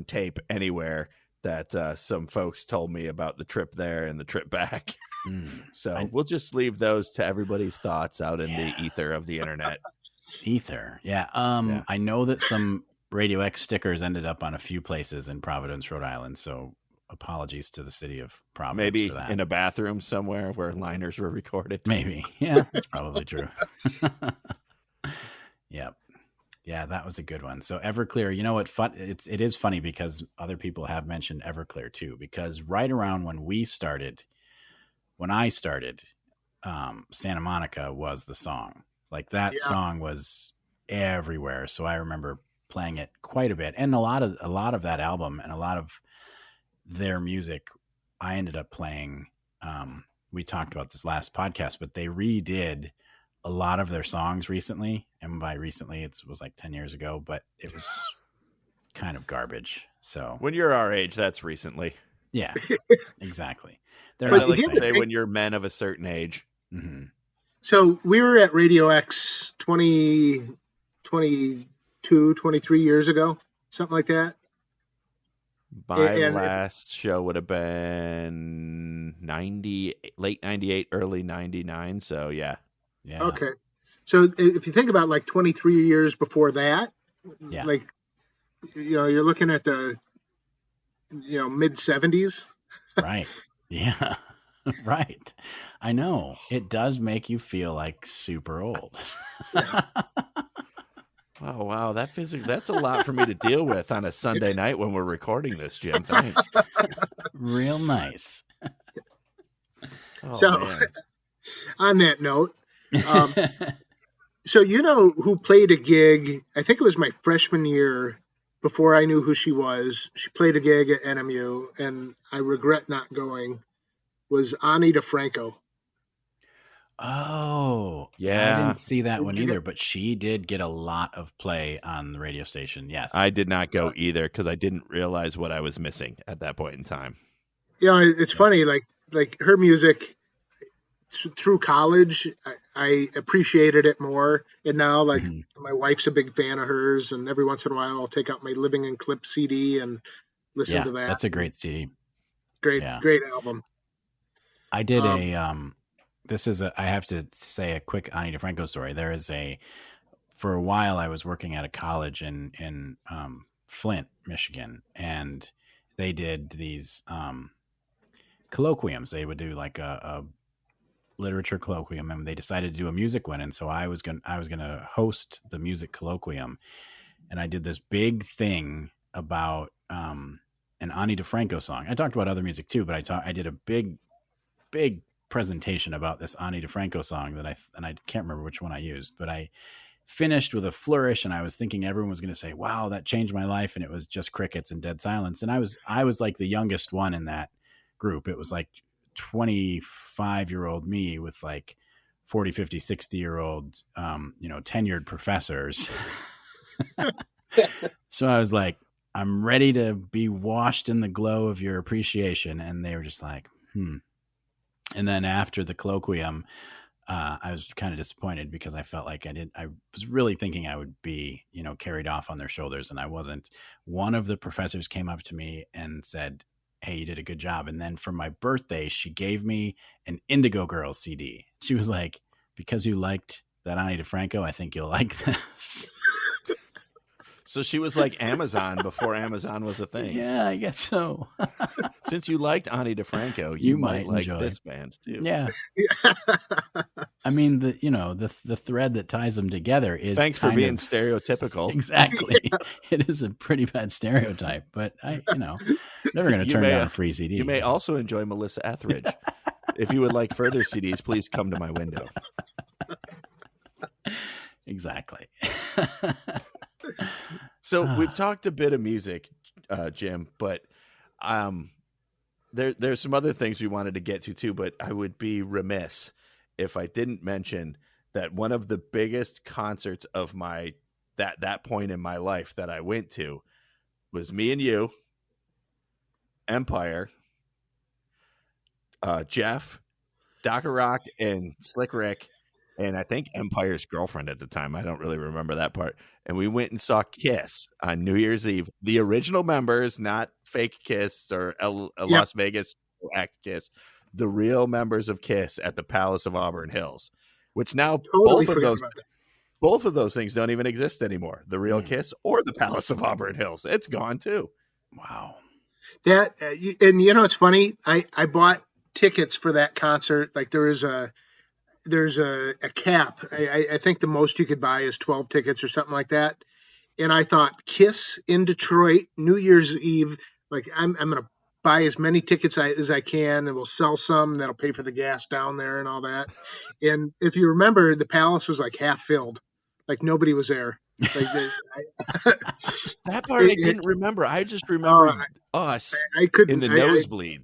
tape anywhere that some folks told me about the trip there and the trip back. So we'll just leave those to everybody's thoughts out in the ether of the internet. Ether. Yeah. I know that some Radio X stickers ended up on a few places in Providence, Rhode Island. So apologies to the city of Providence. Maybe for that. In a bathroom somewhere where liners were recorded. Maybe. Yeah, that's probably true. Yep. Yeah, that was a good one. So Everclear, you know what? It is funny because other people have mentioned Everclear too, because right around when I started, Santa Monica was the song. Like that song was everywhere. So I remember playing it quite a bit. And a lot of that album and a lot of their music, I ended up playing. We talked about this last podcast, but they redid a lot of their songs recently. And by recently, it was like 10 years ago, but it was kind of garbage. So when you're our age, that's recently. Yeah, exactly. I like to say when you're men of a certain age. Mm-hmm. So we were at Radio X 22, 23 years ago, something like that. My last show would have been late 98, early 99. So yeah. Okay. So if you think about like 23 years before that, like, you're looking at the, mid 70s. Right. Yeah. Right. I know. It does make you feel like super old. Oh, wow. That's a lot for me to deal with on a Sunday night when we're recording this, Jim. Thanks. Real nice. Man. On that note, so who played a gig, I think it was my freshman year, before I knew who she was. She played a gig at NMU, and I regret not going, was Ani DeFranco. Oh, yeah. I didn't see that one either, but she did get a lot of play on the radio station. Yes. I did not go either because I didn't realize what I was missing at that point in time. It's funny, like her music through college, I appreciated it more. And now, like, Mhm. my wife's a big fan of hers, and every once in a while, I'll take out my Living in Clip CD and listen Yeah, to that. that's a great CD. Great, Yeah. great album. I did a this is a I have to say a quick Ani DeFranco story. There is a for a while I was working at a college in Flint, Michigan, and they did these colloquiums. They would do like a literature colloquium, and they decided to do a music one. And so I was gonna host the music colloquium, and I did this big thing about an Ani DeFranco song. I talked about other music too, but I did a big presentation about this Ani DeFranco song that I can't remember which one I used, but I finished with a flourish, and I was thinking everyone was going to say, "Wow, that changed my life," and it was just crickets and dead silence. And I was like the youngest one in that group. It was like 25-year-old me with like 40, 50, 60-year-old tenured professors. So I was like, I'm ready to be washed in the glow of your appreciation. And they were just like, And then after the colloquium, I was kind of disappointed because I felt like I was really thinking I would be, carried off on their shoulders, and I wasn't. One of the professors came up to me and said, "Hey, you did a good job." And then for my birthday, she gave me an Indigo Girls CD. She was like, "Because you liked that Ani DeFranco, I think you'll like this." So she was like Amazon before Amazon was a thing. Yeah, I guess so. Since you liked Ani DeFranco, you might like this band too. Yeah. I mean, the thread that ties them together is thanks for being stereotypical. Exactly. It is a pretty bad stereotype, but never going to turn down a free CD. You may also enjoy Melissa Etheridge. If you would like further CDs, please come to my window. Exactly. So we've talked a bit of music, Jim, but there's some other things we wanted to get to too, but I would be remiss if I didn't mention that one of the biggest concerts of that point in my life that I went to was me and you, Empire, Jeff, Dr. Rock, and Slick Rick, and I think Empire's girlfriend at the time. I don't really remember that part. And we went and saw Kiss on New Year's Eve. The original members, not fake Kiss or Las Vegas act Kiss. The real members of Kiss at the Palace of Auburn Hills, which now Totally both of those things don't even exist anymore. The real Kiss or the Palace of Auburn Hills. It's gone too. Wow. That and it's funny. I bought tickets for that concert. Like there's a cap. I think the most you could buy is 12 tickets or something like that. And I thought Kiss in Detroit, New Year's Eve. Like I'm gonna buy as many tickets as I can, and we'll sell some that'll pay for the gas down there and all that. And if you remember, the Palace was like half filled, like nobody was there. Like that part I didn't remember. I just remember us in the nosebleeds.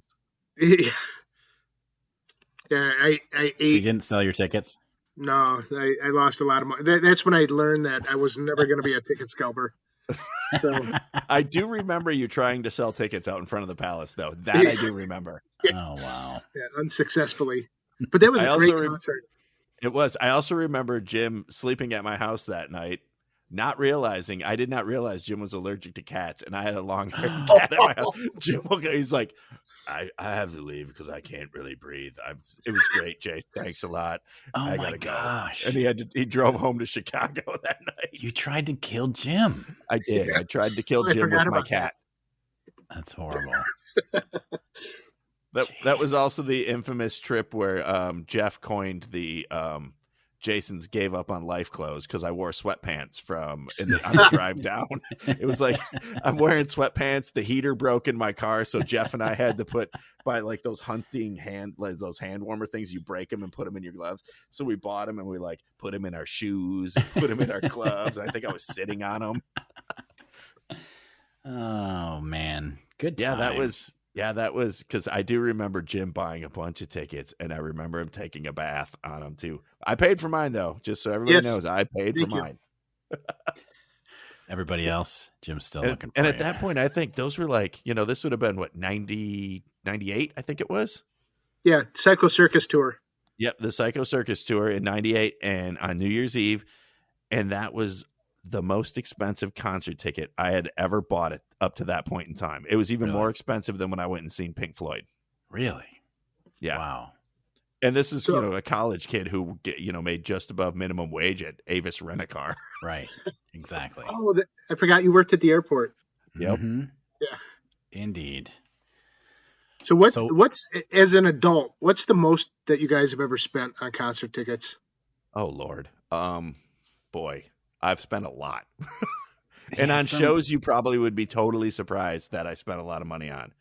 Yeah, I ate. So you didn't sell your tickets? No, I lost a lot of money. That's when I learned that I was never going to be a ticket scalper. So I do remember you trying to sell tickets out in front of the Palace, though. That I do remember. Oh wow! Yeah, unsuccessfully. But that was a great concert. It was. I also remember Jim sleeping at my house that night, I did not realize Jim was allergic to cats, and I had a long-haired cat at my house. Jim, he's like, I have to leave because I can't really breathe. It was great, Jay. Thanks a lot. Oh my gosh! Go. And he drove home to Chicago that night. You tried to kill Jim. I did. I tried to kill Jim with my cat. That's horrible. That was also the infamous trip where Jeff coined the Jason's gave up on life clothes because I wore sweatpants on the drive down. It was like I'm wearing sweatpants. The heater broke in my car, so Jeff and I had to buy like those those hand warmer things. You break them and put them in your gloves. So we bought them and we like put them in our shoes, and put them in our gloves. And I think I was sitting on them. Oh man, good time. That was because I do remember Jim buying a bunch of tickets, and I remember him taking a bath on them too. I paid for mine though, just so everybody knows. I paid for mine. Everybody else, Jim's still looking for and you. at that point, I think those were like, this would have been what, 90, 98, I think it was. Yeah, Psycho Circus tour. Yep, the Psycho Circus tour in '98 and on New Year's Eve, and that was the most expensive concert ticket I had ever bought it up to that point in time. It was even Really? more expensive than when I went and seen Pink Floyd. Really? Yeah. Wow. And this is, So a college kid who made just above minimum wage at Avis Rent-A-Car. Right. Exactly. I forgot you worked at the airport. Yep. Mm-hmm. Yeah. Indeed. So what's So- what's as an adult, what's the most that you guys have ever spent on concert tickets? Oh Lord. Boy, I've spent a lot. And Yeah, on shows you probably would be totally surprised that I spent a lot of money on.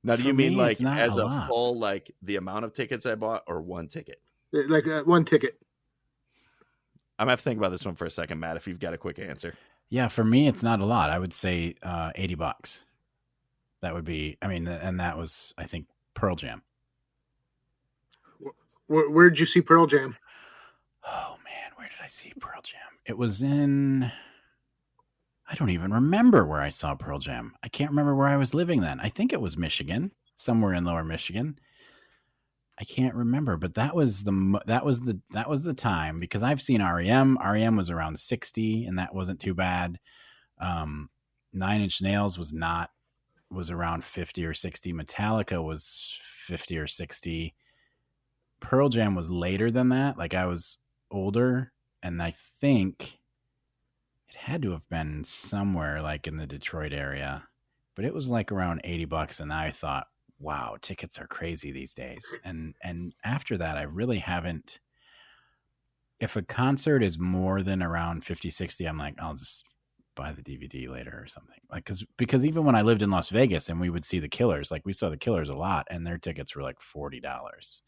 Now, do For you mean me, it's like not as a a lot. full, like the amount of tickets I bought, or one ticket? Like one ticket. I'm gonna have to think about this one for a second, Matt, if you've got a quick answer. Yeah, for me, it's not a lot. I would say $80. That would be, and that was, I think, Pearl Jam. Where'd you see Pearl Jam? Oh, man, where did I see Pearl Jam? It was in, I don't even remember where I saw Pearl Jam. I can't remember where I was living then. I think it was Michigan, somewhere in Lower Michigan. I can't remember, but that was the time, because I've seen REM. REM was around 60, and that wasn't too bad. 9 Inch Nails was around 50 or 60. Metallica was 50 or 60. Pearl Jam was later than that. Like, I was older, and I think it had to have been somewhere like in the Detroit area, but it was like around $80. And I thought, wow, tickets are crazy these days. And after that, I really haven't. If a concert is more than around 50, 60, I'm like, I'll just buy the DVD later or something. Like, because even when I lived in Las Vegas and we would see the Killers, like we saw the Killers a lot, and their tickets were like $40.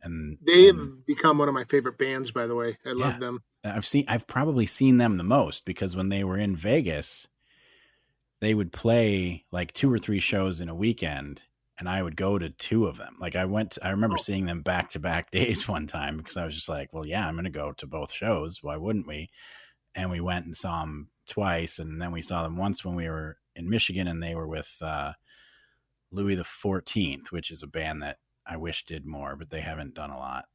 And They've become one of my favorite bands, by the way. I love them. I've probably seen them the most, because when they were in Vegas, they would play like 2 or 3 shows in a weekend, and I would go to 2 of them. Like, I remember seeing them back-to-back days one time, because I was just like, well, yeah, I'm going to go to both shows. Why wouldn't we? And we went and saw them twice. And then we saw them once when we were in Michigan, and they were with Louis the 14th, which is a band that I wish did more, but they haven't done a lot.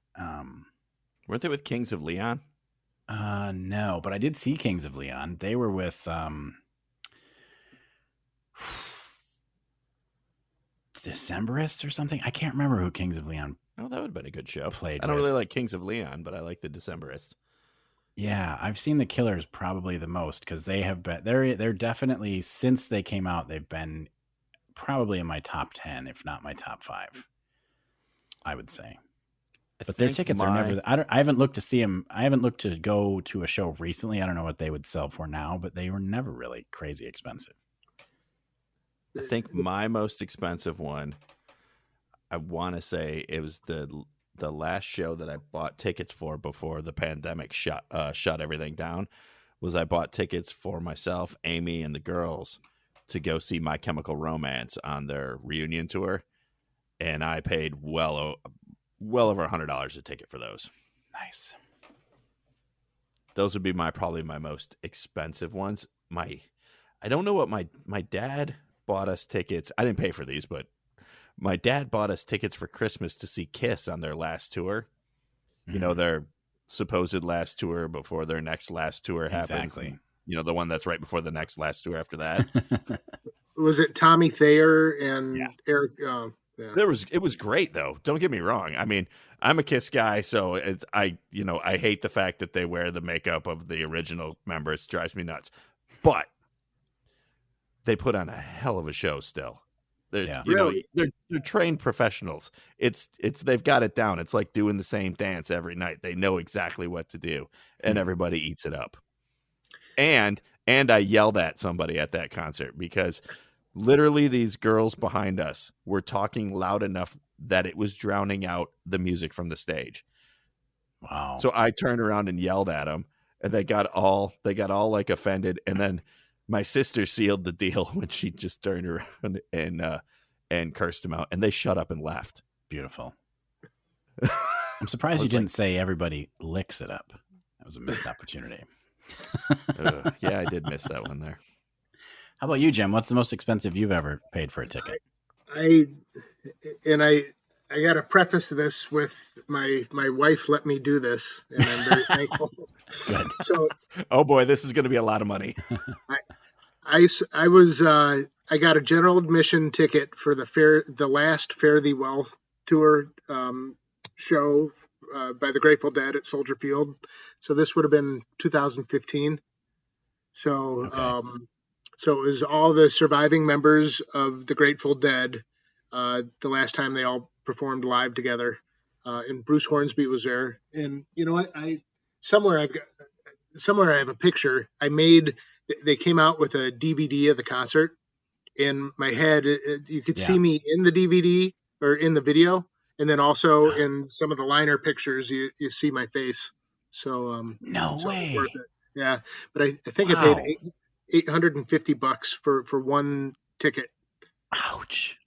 Weren't they with Kings of Leon? No, but I did see Kings of Leon. They were with Decemberists or something. I can't remember who Kings of Leon. Oh, that would have been a good show. Played I don't really with. like Kings of Leon, but I like the Decemberists. Yeah, I've seen the Killers probably the most, because they have been they're definitely, since they came out, they've been probably in my top 10, if not my top 5, I would say. But their tickets are never. I haven't looked to see them. I haven't looked to go to a show recently. I don't know what they would sell for now, but they were never really crazy expensive. I think my most expensive one, I want to say it was the last show that I bought tickets for before the pandemic shut everything down, was I bought tickets for myself, Amy, and the girls to go see My Chemical Romance on their reunion tour, and I paid well over $100 a ticket for those. Nice. Those would be probably my most expensive ones. I don't know what my dad bought us tickets. I didn't pay for these, but my dad bought us tickets for Christmas to see Kiss on their last tour. Mm-hmm. Their supposed last tour before their next last tour happens. Exactly. The one that's right before the next last tour after that. Was it Tommy Thayer and Eric? Yeah. It was great though. Don't get me wrong. I mean, I'm a Kiss guy, so I hate the fact that they wear the makeup of the original members. It drives me nuts. But they put on a hell of a show still. They're trained professionals. They've got it down. It's like doing the same dance every night. They know exactly what to do, and everybody eats it up. And I yelled at somebody at that concert, because literally these girls behind us were talking loud enough that it was drowning out the music from the stage. Wow. So I turned around and yelled at them, and they got all like offended. And then my sister sealed the deal when she just turned around and cursed them out, and they shut up and left. Beautiful. I'm surprised you didn't say everybody licks it up. That was a missed opportunity. Yeah, I did miss that one there. How about you, Jim? What's the most expensive you've ever paid for a ticket? I got to preface this with my wife let me do this, and I'm very thankful. Good. So Oh boy, this is going to be a lot of money. I was I got a general admission ticket for the last Fare Thee Well tour show by the Grateful Dead at Soldier Field. So this would have been 2015. So Okay. so it was all the surviving members of the Grateful Dead. The last time they all performed live together, and Bruce Hornsby was there. And you know what? Somewhere I've got somewhere I have a picture. I made. They came out with a DVD of the concert. In my head, you could see Yeah. me in the DVD or in the video, and then also in some of the liner pictures, you see my face. So No so it was worth way. it. Yeah, but I think I paid Wow. $850 for one ticket. Ouch.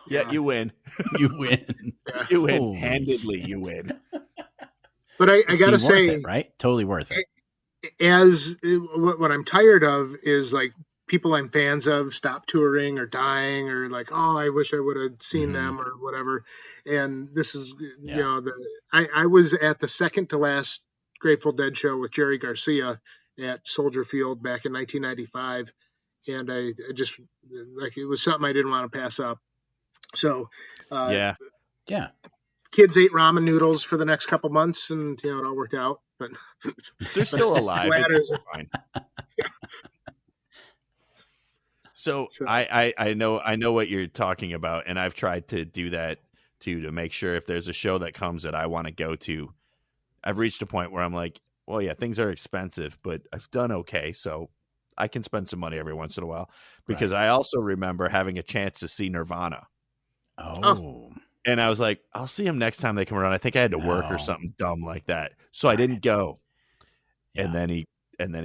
Yeah, Yeah, you win. You win. yeah. You win. Holy. Handedly, you win. But I It gotta seemed worth it, say, right? Totally worth it. as what I'm tired of is like people I'm fans of stop touring or dying or like, oh, I wish I would have seen Hmm. them or whatever. And this is, Yeah. I was at the second to last Grateful Dead show with Jerry Garcia at Soldier Field back in 1995, and I just like it was something I didn't want to pass up. So, uh, Yeah. Yeah. kids ate ramen noodles for the next couple months, and it all worked out. But They're still alive. It's ladders. fine. So So, I know what you're talking about, and I've tried to do that too to make sure if there's a show that comes that I want to go to. I've reached a point where I'm like, well, yeah, things are expensive, but I've done okay, so I can spend some money every once in a while. Because Right. I also remember having a chance to see Nirvana, oh, Oh, and I was like, I'll see them next time they come around. I think I had to work or no. something dumb like that, so I Darn didn't it. go. Yeah. And then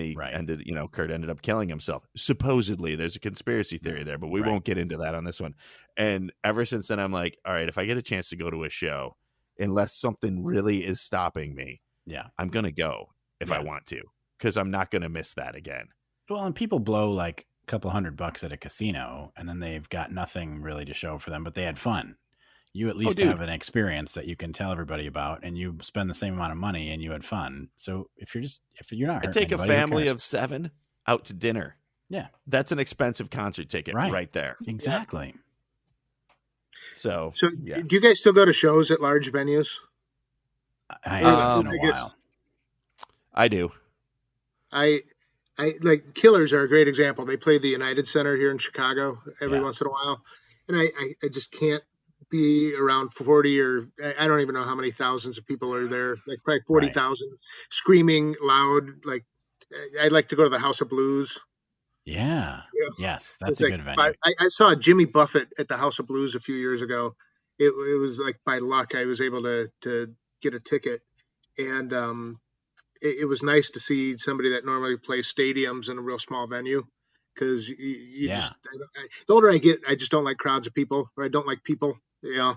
he Right. ended, Kurt ended up killing himself. Supposedly, there's a conspiracy theory there, but we Right. won't get into that on this one. And ever since then, I'm like, all right, if I get a chance to go to a show, unless something really is stopping me, Yeah. I'm gonna go if I Yeah. want to, because I'm not gonna miss that again. Well, and people blow like a couple $100 at a casino and then they've got nothing really to show for them, but they had fun. You at Oh, least dude, have an experience that you can tell everybody about and you spend the same amount of money and you had fun. So if you're not I hurting take a anybody, who family cares? of 7 out to dinner. Yeah. That's an expensive concert ticket Right. right there. Exactly. So, so yeah. do you guys still go to shows at large venues? I Or haven't in a I guess while. I do. I like Killers are a great example. They play the United Center here in Chicago every Yeah. once in a while, and I just can't be around 40 or I don't even know how many thousands of people are there, like probably Right. 40,000 screaming loud. Like I'd like to go to the House of Blues. Yeah. Yeah, Yes, that's it's a like good venue. I saw Jimmy Buffett at the House of Blues a few years ago. It was like by luck I was able to get a ticket, and it was nice to see somebody that normally plays stadiums in a real small venue because you Yeah. just the older I get, I just don't like crowds of people, or I don't like people. Yeah,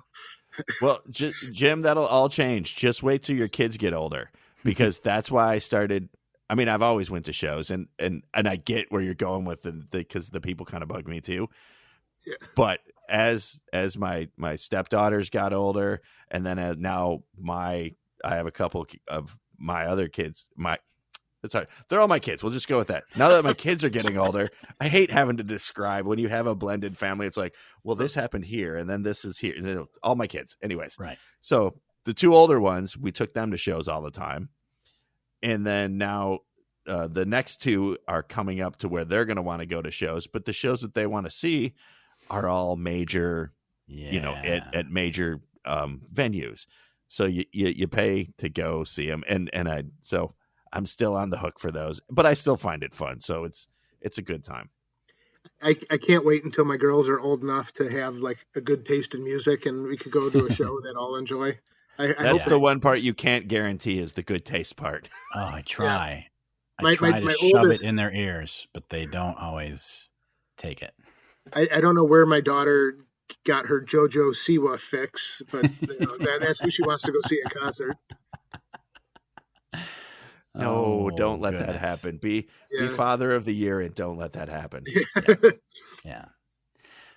Well, Jim, that'll all change. Just wait till your kids get older, because that's why I started. I mean, I've always went to shows, and I get where you're going with because the people kind of bug me too. yeah. But as my stepdaughters got older, and then now I have a couple of my other kids. It's hard. They're all my kids. We'll just go with that. Now that my kids are getting older, I hate having to describe when you have a blended family. It's like, well, this happened here, and then this is here. And all my kids, anyways. Right. So the 2 older ones, we took them to shows all the time, and then now the next 2 are coming up to where they're going to want to go to shows, but the shows that they want to see are all major, Yeah. at major venues. So you pay to go see them, and I'm still on the hook for those, but I still find it fun. So it's a good time. I can't wait until my girls are old enough to have like a good taste in music, and we could go to a show that I'll enjoy. I hope That's the one part you can't guarantee is the good taste part. Oh, I yeah. try. I My try to my shove oldest, it in their ears, but they don't always take it. I don't know where my daughter got her JoJo Siwa fix, but that's who she wants to go see at concert. No, Oh, don't let that goodness. happen. Be Yeah. father of the year and don't let that happen. Yeah.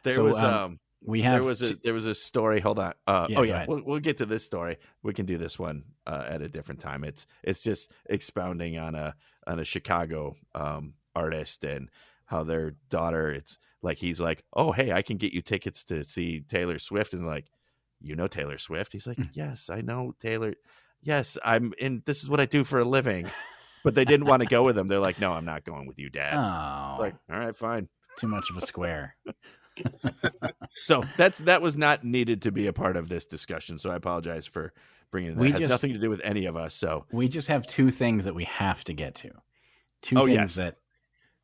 There So, was we have there was a story. Hold on. Yeah, Oh go yeah, ahead. we'll get to this story. We can do this one at a different time. It's just expounding on a Chicago artist and how their daughter. It's like he's like, oh hey, I can get you tickets to see Taylor Swift, and like, you know Taylor Swift? He's like, yes, I know Taylor. Yes, I'm in. This is what I do for a living. But they didn't want to go with him. They're like, no, I'm not going with you, Dad. It's Oh, like, all right, fine. too much of a square. So that was not needed to be a part of this discussion. So I apologize for bringing that. It has nothing to do with any of us. So we just have two things that we have to get to. Two things that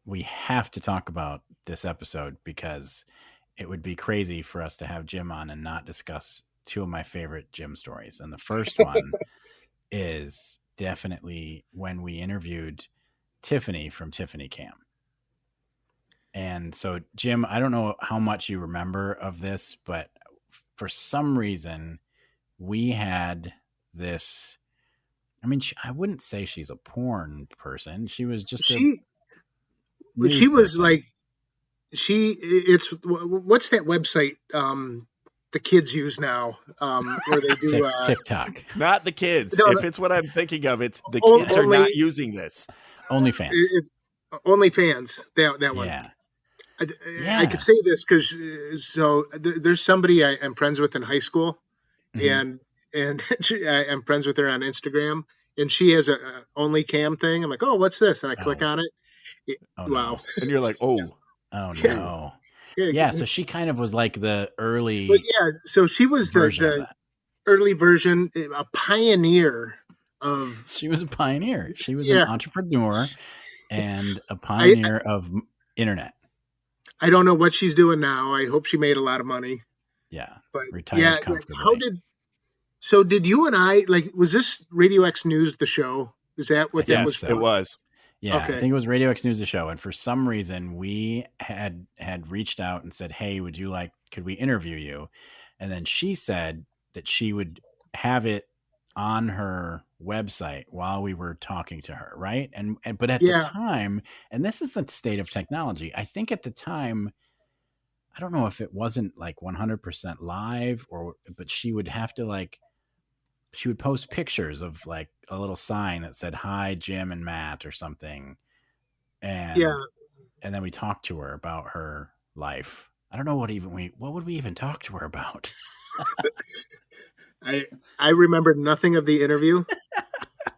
we have to talk about this episode, because it would be crazy for us to have Jim on and not discuss two of my favorite Jim stories. And the first one is definitely when we interviewed Tiffany from Tiffany Cam. And so, Jim, I don't know how much you remember of this, but for some reason, we had this. I mean, I wouldn't say she's a porn person. She was just she was person. like it's what's that website the kids use now where they do TikTok. Not the kids. No, if it's what I'm thinking of, it's the kids are not using this. OnlyFans. It's OnlyFans. That one. Yeah. I could say this because there's somebody I'm friends with in high school, and I'm friends with her on Instagram, and she has a OnlyCam thing. I'm like, oh, what's this? And I click on it. Wow. No. And you're like, oh no. Yeah, so she kind of was like the early. But yeah, so she was the early version, a pioneer of. She was a pioneer. She was an entrepreneur and a pioneer of internet. I don't know what she's doing now. I hope she made a lot of money. Yeah, but retired comfortably. Did you and I, like, was this Radio X News the show? Is that what that was? So. It was. Yeah, okay. I think it was Radio X News the show, and for some reason we had reached out and said, "Hey, could we interview you?" And then she said that she would have it on her website while we were talking to her, right? But at the time, and this is the state of technology, I think at the time, I don't know if it wasn't like 100% live but she would have to she would post pictures of like a little sign that said, "Hi, Jim and Matt," or something. And then we talked to her about her life. I don't know what would we even talk to her about? I remember nothing of the interview.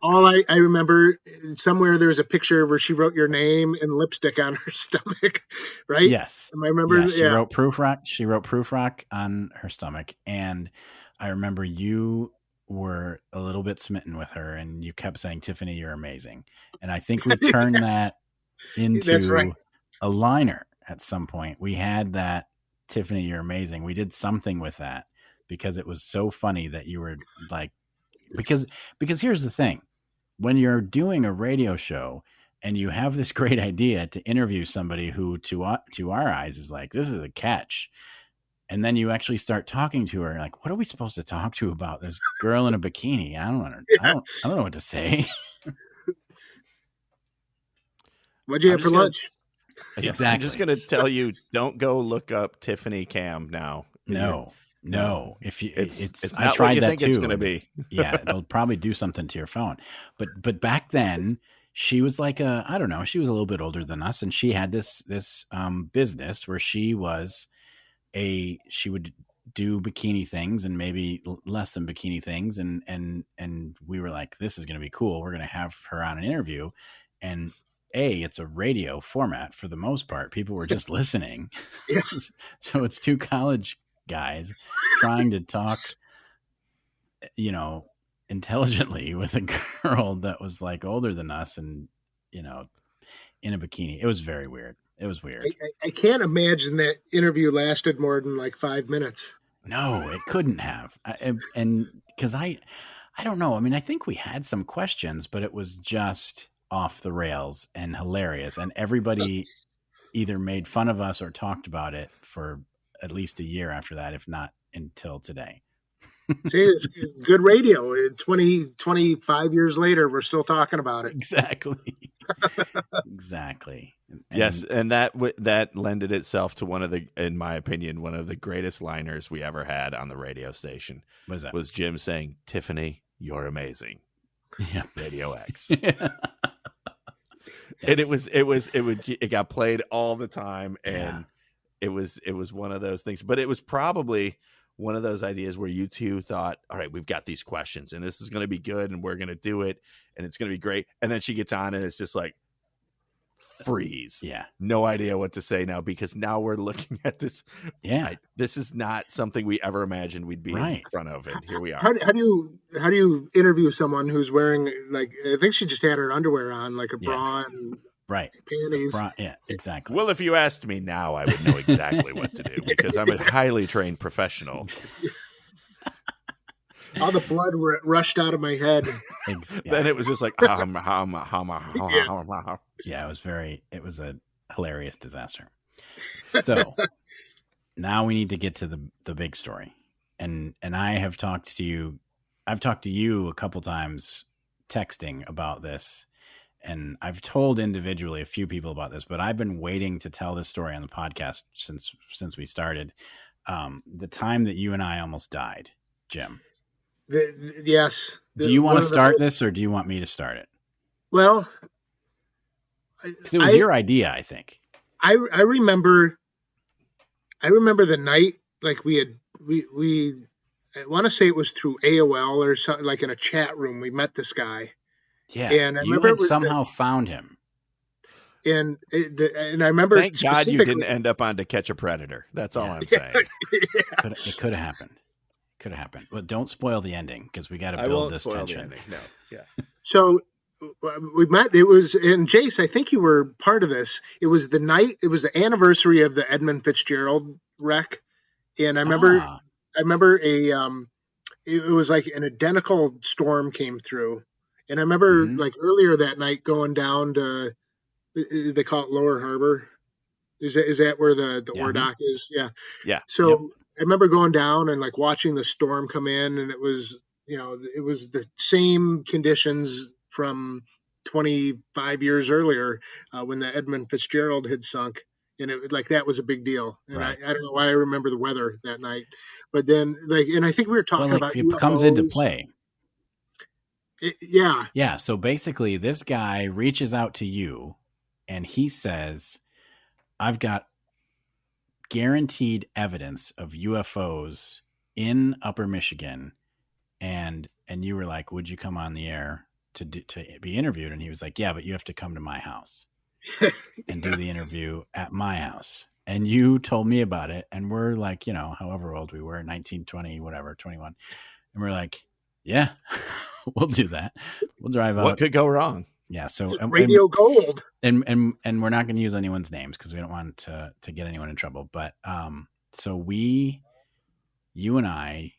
All I remember, somewhere there was a picture where she wrote your name in lipstick on her stomach, right? Yes. Am I remember? Yes, she wrote Proof Rock. She wrote Proof Rock on her stomach, and I remember you were a little bit smitten with her, and you kept saying, "Tiffany, you're amazing." And I think we turned that into a liner at some point. We had that, "Tiffany, you're amazing." We did something with that because it was so funny that you were like, because here's the thing. When you're doing a radio show and you have this great idea to interview somebody who to our eyes is like, this is a catch. And then you actually start talking to her, like, what are we supposed to talk to about this girl in a bikini? I don't know what to say. What'd you have for lunch? Exactly. I'm just going to tell you, don't go look up Tiffany Cam now. No. If you, it's not I tried what you that think too. It's going to be. Yeah, it'll probably do something to your phone. But back then, she was like I don't know. She was a little bit older than us, and she had this business where she would do bikini things and maybe less than bikini things, and we were like, this is going to be cool. We're going to have her on an interview, and it's a radio format for the most part. People were just listening. Yeah. So it's two college guys trying to talk, intelligently with a girl that was like older than us and, in a bikini. It was very weird. It was weird. I can't imagine that interview lasted more than like 5 minutes. No, it couldn't have. And because I don't know. I mean, I think we had some questions, but it was just off the rails and hilarious. And everybody either made fun of us or talked about it for at least a year after that, if not until today. See, it's good radio. 25 years later, we're still talking about it. Exactly. Exactly. Yes, and that lended itself to one of the, in my opinion, one of the greatest liners we ever had on the radio station. What is that? Was Jim saying, "Tiffany, you're amazing." Yeah. Radio X. Yes. And it got played all the time, and it was one of those things. But it was probably one of those ideas where you two thought, all right, we've got these questions, and this is going to be good, and we're going to do it, and it's going to be great. And then she gets on, and it's just like, freeze. Yeah. No idea what to say now, because now we're looking at this. Yeah. This is not something we ever imagined we'd be in front of, and here we are. How do you interview someone who's wearing, like, I think she just had her underwear on, like a bra and panties. Yeah, exactly. Well, if you asked me now, I would know exactly what to do, because I'm a highly trained professional. All the blood rushed out of my head. Then it was just like, yeah, it was a hilarious disaster. So now we need to get to the big story. And I've talked to you a couple times texting about this, and I've told individually a few people about this, but I've been waiting to tell this story on the podcast since we started. The time that you and I almost died, Jim. Yes. Do you want to start this, or do you want me to start it? Well, because it was your idea, I think. I remember the night, like I want to say it was through AOL or something, like in a chat room. We met this guy. Yeah, and I you remember had somehow found him. And I remember. Thank God you didn't end up on To Catch a Predator. That's all I'm saying. It could have happened. But don't spoil the ending, because we got to build this tension. No, yeah. So we met. It was, and Jace, I think you were part of this. It was the night. It was the anniversary of the Edmund Fitzgerald wreck, and I remember. It was like an identical storm came through, and I remember like earlier that night going down to, they call it Lower Harbor. Is that where the ore dock is? Yeah. Yeah. So I remember going down and like watching the storm come in, and it was the same conditions from 25 years earlier when the Edmund Fitzgerald had sunk, and it like that was a big deal. And right. I don't know why I remember the weather that night, but then and I think we were talking about it UFOs. Comes into play. Yeah. So basically, this guy reaches out to you, and he says, "I've got guaranteed evidence of UFOs in Upper Michigan," and you were like, "Would you come on the air to be interviewed?" And he was like, "Yeah, but you have to come to my house and do the interview at my house." And you told me about it, and we're like, however old we were, 19, 20, whatever, 21, and we're like, "Yeah, we'll do that. We'll drive out." What could go wrong? Yeah, so radio gold, and we're not going to use anyone's names because we don't want to get anyone in trouble. But so you and I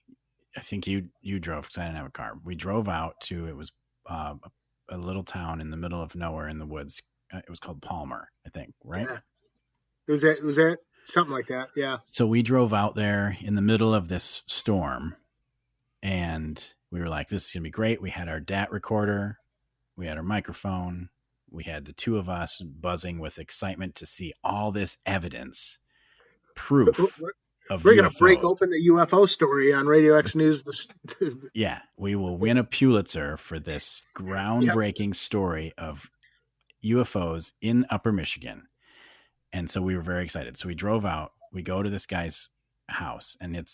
think you drove, because I didn't have a car. We drove out to, it was a little town in the middle of nowhere in the woods. It was called Palmer, I think, right? Yeah. Was that something like that? Yeah. So we drove out there in the middle of this storm, and we were like, "This is gonna be great." We had our DAT recorder. We had our microphone. We had the two of us buzzing with excitement to see all this evidence, proof of We're going to break open the UFO story on Radio X News. Yeah, we will win a Pulitzer for this groundbreaking story of UFOs in Upper Michigan. And so we were very excited. So we drove out. We go to this guy's house, and it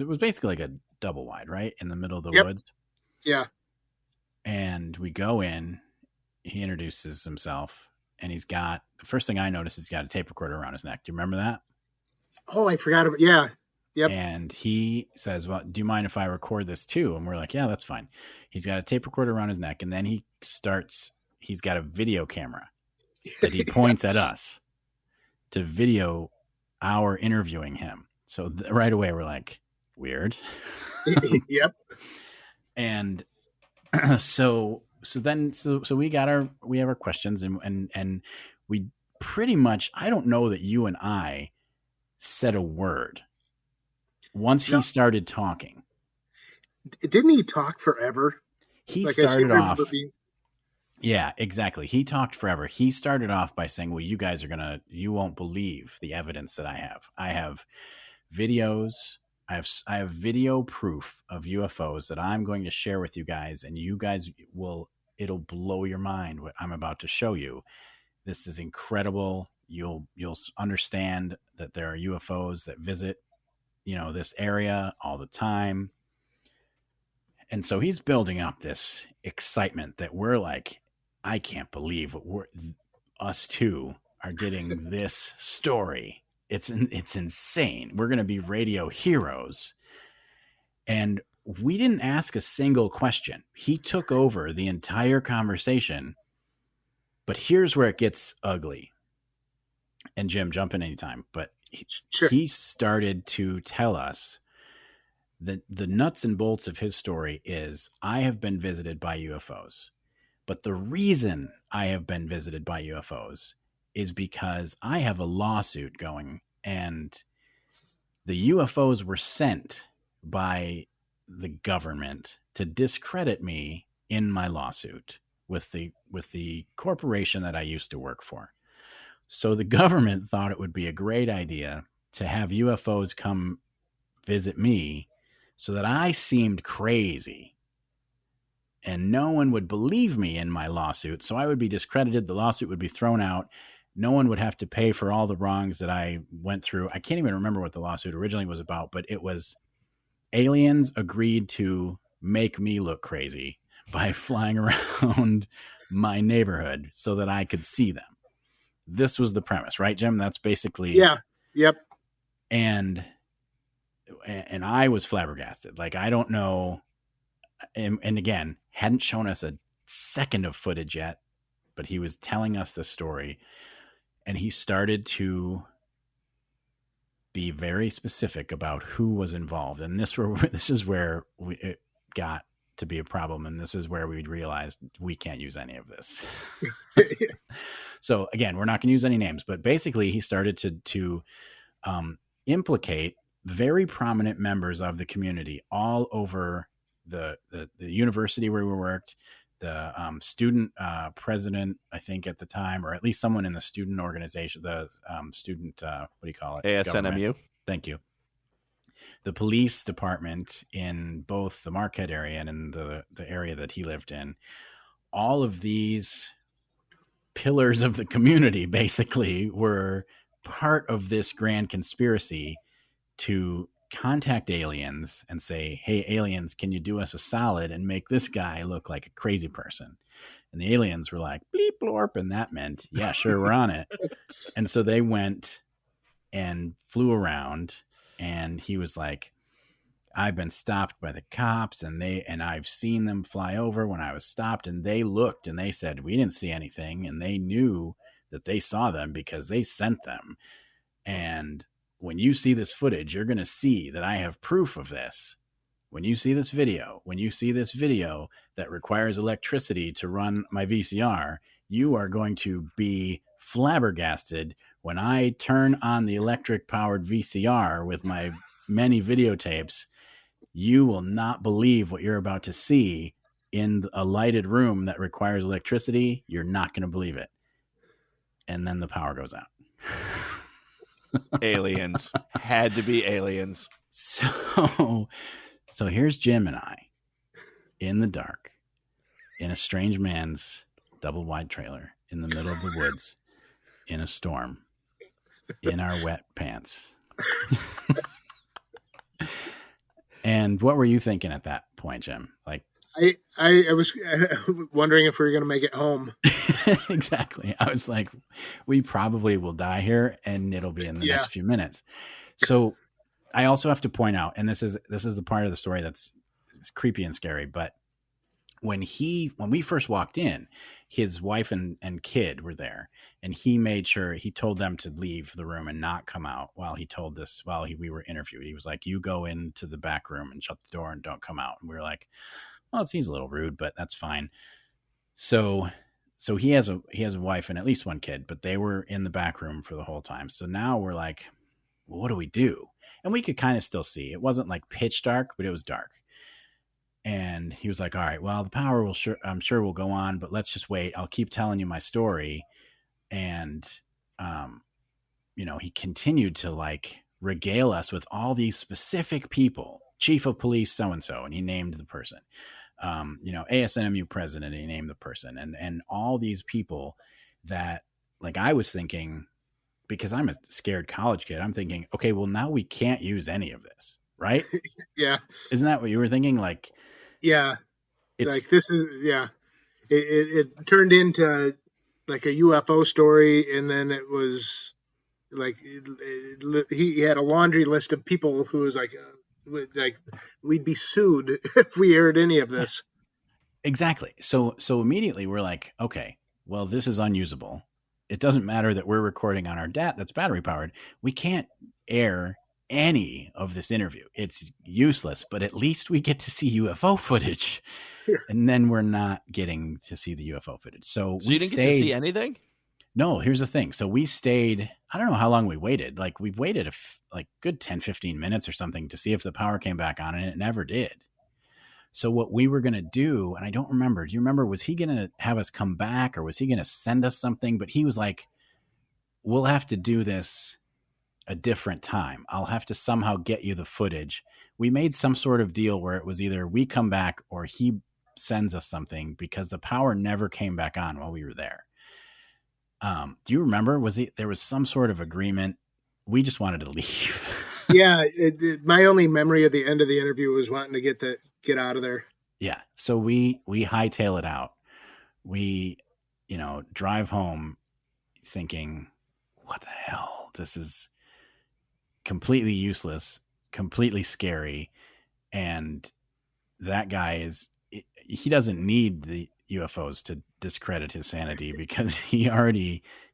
was basically like a double wide, right, in the middle of the woods. Yeah. And we go in, he introduces himself, and the first thing I noticed is he's got a tape recorder around his neck. Do you remember that? Oh, I forgot about, yeah. Yep. And he says, "Well, do you mind if I record this too?" And we're like, "Yeah, that's fine." He's got a tape recorder around his neck, and then he's got a video camera that he points at us to video our interviewing him. So right away we're like, weird. Yep. And so we have our questions, and we pretty much, I don't know that you and I said a word once he started talking. Didn't he talk forever? He started off. Yeah, exactly. He talked forever. He started off by saying, well, you won't believe the evidence that I have. I have videos. I have video proof of UFOs that I'm going to share with you guys, and you guys it'll blow your mind what I'm about to show you. This is incredible. You'll understand that there are UFOs that visit, this area all the time. And so he's building up this excitement that we're like, I can't believe us two are getting this story. It's insane. We're going to be radio heroes. And we didn't ask a single question. He took over the entire conversation. But here's where it gets ugly. And Jim, jump in anytime. But Sure. he started to tell us that the nuts and bolts of his story is, I have been visited by UFOs. But the reason I have been visited by UFOs is because I have a lawsuit going, and the UFOs were sent by the government to discredit me in my lawsuit with the corporation that I used to work for. So the government thought it would be a great idea to have UFOs come visit me so that I seemed crazy and no one would believe me in my lawsuit. So I would be discredited. The lawsuit would be thrown out. No one would have to pay for all the wrongs that I went through. I can't even remember what the lawsuit originally was about, but it was aliens agreed to make me look crazy by flying around my neighborhood so that I could see them. This was the premise, right, Jim? That's basically. Yeah. Yep. And I was flabbergasted. Like, I don't know. And again, hadn't shown us a second of footage yet, but he was telling us the story, and he started to be very specific about who was involved. And this is where it got to be a problem. And this is where we realized we can't use any of this. So again, we're not going to use any names, but basically he started to implicate very prominent members of the community all over the university where we worked, the student president, I think at the time, or at least someone in the student organization, the student, what do you call it? ASNMU. Government. Thank you. The police department in both the Marquette area and in the area that he lived in. All of these pillars of the community basically were part of this grand conspiracy to contact aliens and say, hey, aliens, can you do us a solid and make this guy look like a crazy person? And the aliens were like, bleep, blorp. And that meant, yeah, sure, we're on it. And so they went and flew around, and he was like, I've been stopped by the cops, and I've seen them fly over when I was stopped, and they looked and they said, we didn't see anything. And they knew that they saw them because they sent them. And when you see this footage, you're going to see that I have proof of this. When you see this video that requires electricity to run my VCR, you are going to be flabbergasted when I turn on the electric powered VCR with my many videotapes. You will not believe what you're about to see in a lighted room that requires electricity. You're not going to believe it. And then the power goes out. Aliens. Had to be aliens. So here's Jim and I in the dark in a strange man's double wide trailer in the middle of the woods in a storm in our wet pants. And what were you thinking at that point, Jim? Like, I was wondering if we were going to make it home. Exactly. I was like, we probably will die here, and it'll be in the next few minutes. So I also have to point out, and this is the part of the story that's creepy and scary, but when we first walked in, his wife and kid were there, and he made sure he told them to leave the room and not come out while we were interviewed. He was like, you go into the back room and shut the door and don't come out. And we were like, well, it seems a little rude, but that's fine. So he has a wife and at least one kid, but they were in the back room for the whole time. So now we're like, well, what do we do? And we could kind of still see. It wasn't like pitch dark, but it was dark. And he was like, all right, well, the power I'm sure will go on, but let's just wait. I'll keep telling you my story. And, um, he continued to like regale us with all these specific people, chief of police, so-and-so. And he named the person, ASNMU president, and he named the person, and all these people that, like, I was thinking, because I'm a scared college kid, I'm thinking, okay, well, now we can't use any of this, right? Yeah. Isn't that what you were thinking? Like, Yeah. Like it's this is, yeah. It turned into like a UFO story, and then it was like he had a laundry list of people who was like we'd be sued if we aired any of yeah, this. exactly. So immediately we're like, okay, well, this is unusable. It doesn't matter that we're recording on our DAT that's battery powered. We can't air any of this interview. It's useless, but at least we get to see UFO footage. And then we're not getting to see the UFO footage. So you didn't get to see anything? No, here's the thing. So we stayed, I don't know how long we waited. Like we waited like good 10, 15 minutes or something to see if the power came back on, and it never did. So what we were going to do, and I don't remember, do you remember, was he going to have us come back, or was he going to send us something? But he was like, we'll have to do this a different time. I'll have to somehow get you the footage. We made some sort of deal where it was either we come back or he sends us something, because the power never came back on while we were there. Do you remember? There was some sort of agreement? We just wanted to leave. Yeah, my only memory of the end of the interview was wanting to get out of there. Yeah. So we hightail it out. We, drive home thinking, what the hell? This is completely useless, completely scary. And that guy he doesn't need the UFOs to discredit his sanity, because he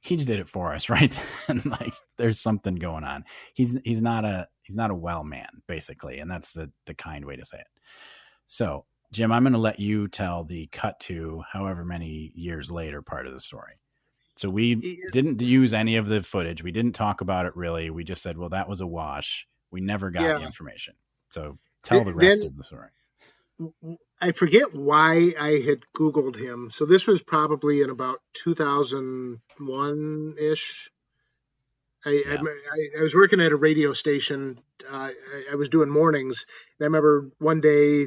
just did it for us, right? And like, there's something going on. He's not a well man, basically, and that's the kind way to say it. So, Jim, I'm going to let you tell the cut to however many years later part of the story. So we didn't use any of the footage. We didn't talk about it really. We just said, well, that was a wash. We never got the information. So tell the rest of the story. I forget why I had Googled him. So this was probably in about 2001 ish. I was working at a radio station. I was doing mornings. And I remember one day,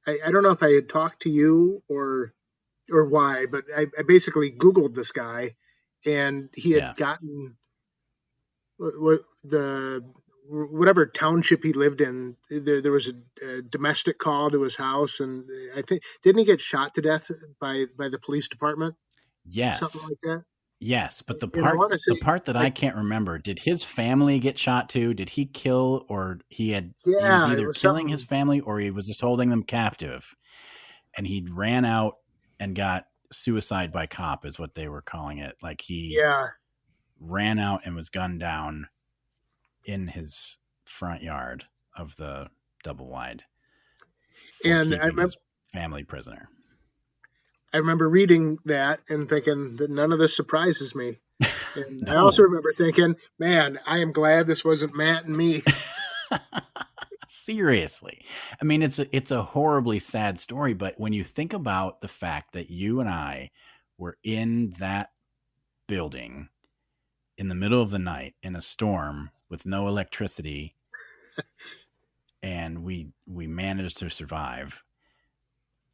I don't know if I had talked to you or why, but I basically Googled this guy, and he had gotten whatever township he lived in. There was a domestic call to his house, and I think, didn't he get shot to death by the police department? Yes, something like that. Yes, but the part that I can't remember, did his family get shot too? Did he kill, or he was either killing his family or he was just holding them captive, and he ran out and got suicide by cop, is what they were calling it. Like he ran out and was gunned down in his front yard of the double wide, and keeping his family prisoner. I remember reading that and thinking that none of this surprises me. And no. I also remember thinking, man, I am glad this wasn't Matt and me. Seriously. I mean, it's a horribly sad story, but when you think about the fact that you and I were in that building in the middle of the night in a storm with no electricity, and we managed to survive.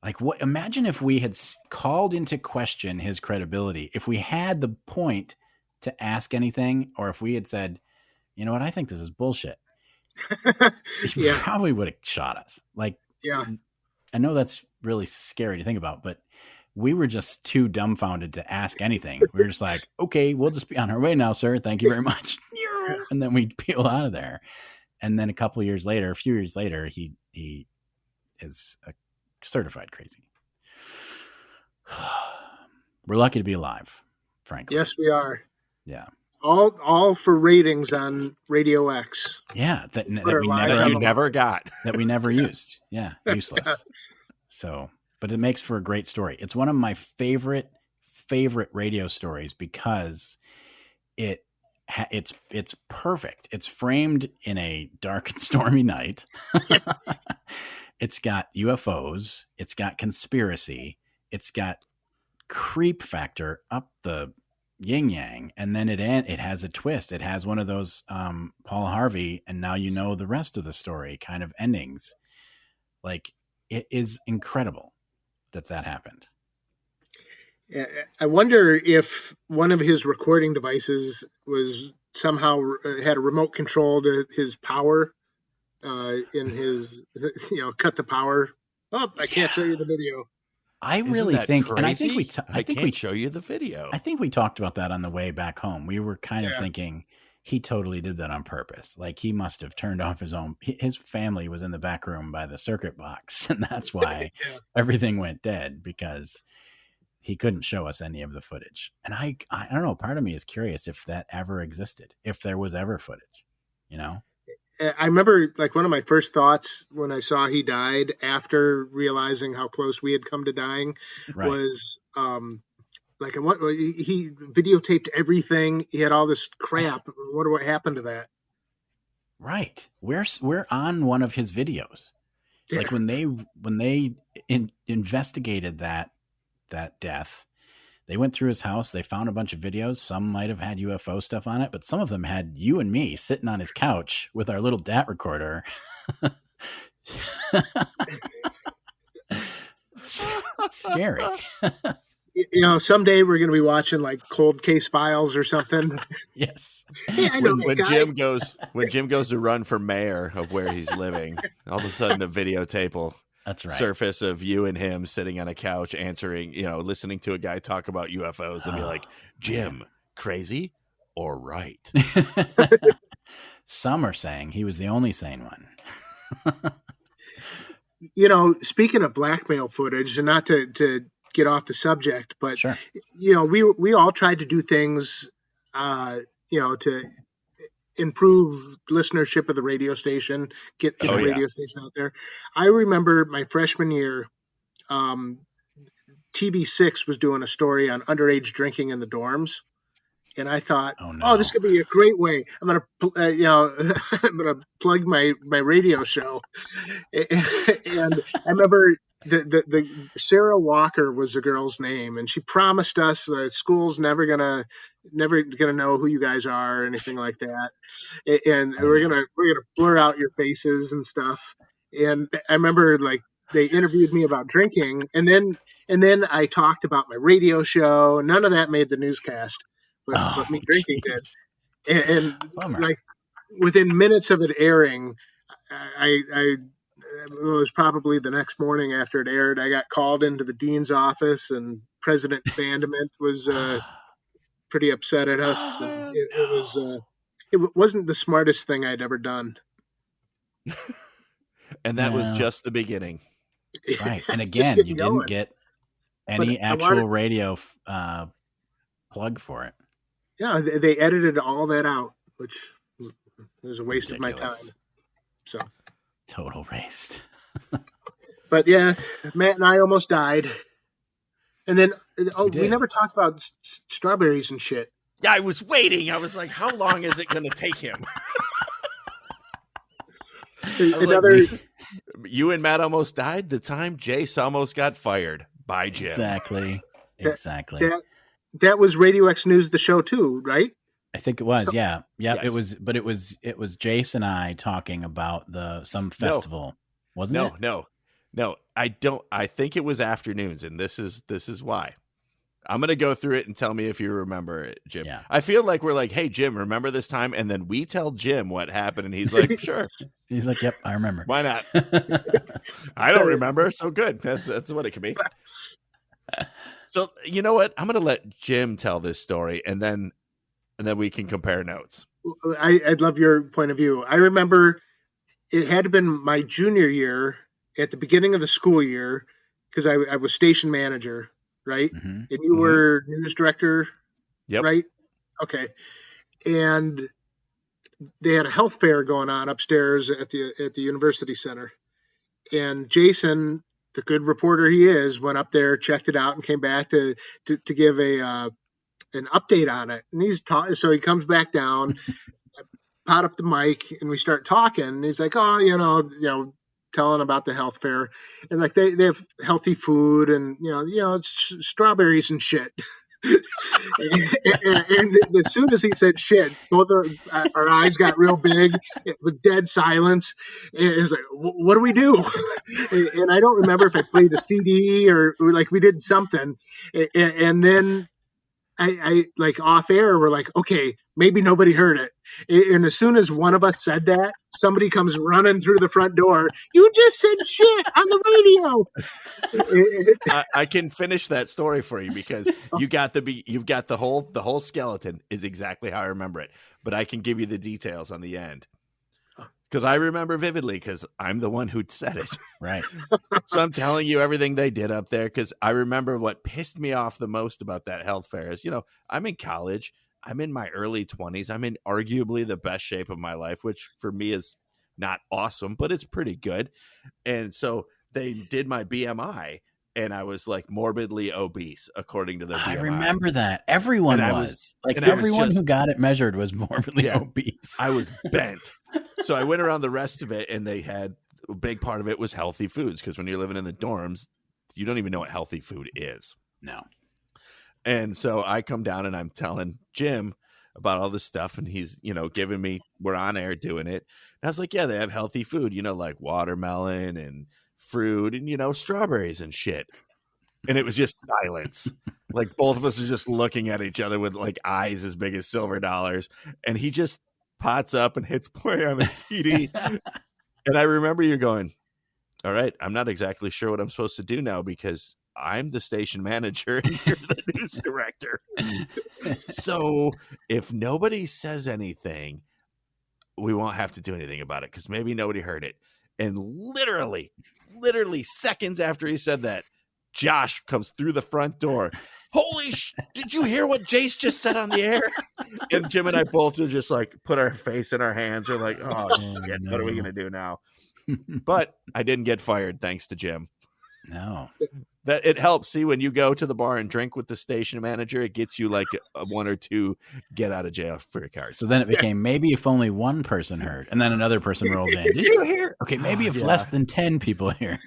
Like, what? Imagine if we had called into question his credibility, if we had the point to ask anything, or if we had said, you know what, I think this is bullshit. He probably would have shot us. Like, I know that's really scary to think about, but we were just too dumbfounded to ask anything. We were just like, okay, we'll just be on our way now, sir. Thank you very much. And then we'd peel out of there. And then a few years later, he is a certified crazy. We're lucky to be alive, frankly. Yes, we are. Yeah. All for ratings on Radio X. Yeah, that we never used. Yeah, useless. So, but it makes for a great story. It's one of my favorite radio stories because it's perfect. It's framed in a dark and stormy night. It's got UFOs, it's got conspiracy, it's got creep factor up the yin yang, and then it has a twist. It has one of those Paul Harvey, and now you know the rest of the story kind of endings. Like, it is incredible that happened. I wonder if one of his recording devices was somehow had a remote control to his power in his, cut the power. Oh, I can't show you the video. I Isn't really that think, crazy? and I think I can't show you the video. I think we talked about that on the way back home. We were kind of thinking he totally did that on purpose. Like, he must have turned off his family was in the back room by the circuit box, and that's why everything went dead, because he couldn't show us any of the footage. And I don't know, part of me is curious if that ever existed, if there was ever footage, you know? I remember, like, one of my first thoughts when I saw he died, after realizing how close we had come to dying, was like, he videotaped everything. He had all this crap. I wonder what happened to that. Right. We're on one of his videos. Yeah. Like, when they investigated that death, they went through his house. They found a bunch of videos. Some might have had UFO stuff on it, but some of them had you and me sitting on his couch with our little DAT recorder. It's scary. Someday we're going to be watching like Cold Case Files or something. Yes. Hey, I know when Jim goes to run for mayor of where he's living, all of a sudden a videotape will surface of you and him sitting on a couch answering, listening to a guy talk about UFOs and be like, Jim, crazy or right? Some are saying he was the only sane one. Speaking of blackmail footage, and not to get off the subject, but sure. We all tried to do things, to improve listenership of the radio station, get the radio station out there. I remember my freshman year, TV6 was doing a story on underage drinking in the dorms. And I thought, this could be a great way. I'm gonna plug my radio show. And I remember the Sarah Walker was the girl's name, and she promised us that school's never gonna know who you guys are or anything like that. And we're gonna blur out your faces and stuff. And I remember, like, they interviewed me about drinking, and then I talked about my radio show. None of that made the newscast. But me drinking did, and like within minutes of it airing, it was probably the next morning after it aired, I got called into the dean's office, and President Vandement was pretty upset at us. It wasn't the smartest thing I'd ever done. And that was just the beginning, right? And again, you didn't get any actual radio plug for it. Yeah, they edited all that out, which was a waste of my time. So total waste. But yeah, Matt and I almost died. And then we never talked about strawberries and shit. Yeah, I was waiting. I was like, how long is it going to take him? You and Matt almost died the time Jace almost got fired by Jim. Exactly. That was Radio X News, the show too, right? I think it was. Yeah. Yes. It was, but it was Jace and I talking about some festival, wasn't it? No. I think it was afternoons, and this is why. I'm going to go through it and tell me if you remember it, Jim. Yeah. I feel like we're like, hey, Jim, remember this time? And then we tell Jim what happened, and he's like, sure. He's like, yep, I remember. Why not? I don't remember, so good. That's what it could be. So you know what? I'm going to let Jim tell this story, and then we can compare notes. I'd love your point of view. I remember it had been my junior year at the beginning of the school year, because I was station manager, right? Mm-hmm. And you were news director, right? Okay. And they had a health fair going on upstairs at the university center. And Jason, the good reporter he is, went up there, checked it out, and came back to give an update on it. And he's so he comes back down, pot up the mic, and we start talking. And he's like, telling about the health fair, and like they have healthy food and strawberries and shit. And as soon as he said shit, both our eyes got real big with dead silence. And it was like, what do we do? And I don't remember if I played a CD or like we did something. And then I like off air, we're like, okay, maybe nobody heard it. And as soon as one of us said that, somebody comes running through the front door. You just said shit on the radio. I can finish that story for you because you've got the whole skeleton is exactly how I remember it, but I can give you the details on the end because I remember vividly because I'm the one who said it. Right. So I'm telling you everything they did up there because I remember what pissed me off the most about that health fair is, I'm in college. I'm in my early 20s. I'm in arguably the best shape of my life, which for me is not awesome, but it's pretty good. And so they did my BMI and I was like morbidly obese according to their BMI. I remember that. Everyone was. Everyone who got it measured was morbidly obese. I was bent. So I went around the rest of it and they had a big part of it was healthy foods because when you're living in the dorms, you don't even know what healthy food is. No. And so I come down and I'm telling Jim about all this stuff and he's, giving me, we're on air doing it. And I was like, yeah, they have healthy food, like watermelon and fruit and, strawberries and shit. And it was just silence. Like both of us are just looking at each other with like eyes as big as silver dollars. And he just pots up and hits play on a CD. And I remember you going, all right, I'm not exactly sure what I'm supposed to do now because I'm the station manager and you're the news director. So if nobody says anything, we won't have to do anything about it because maybe nobody heard it. And literally seconds after he said that, Josh comes through the front door. Holy did you hear what Jace just said on the air? And Jim and I both are just like put our face in our hands. We're like, oh shit, what are we gonna do now? But I didn't get fired thanks to Jim. No. That it helps. See, when you go to the bar and drink with the station manager, it gets you like a 1 or 2 get out of jail free cards. So then it became maybe if only one person heard, and then another person rolls in. Did you hear? Okay, maybe if less than 10 people hear.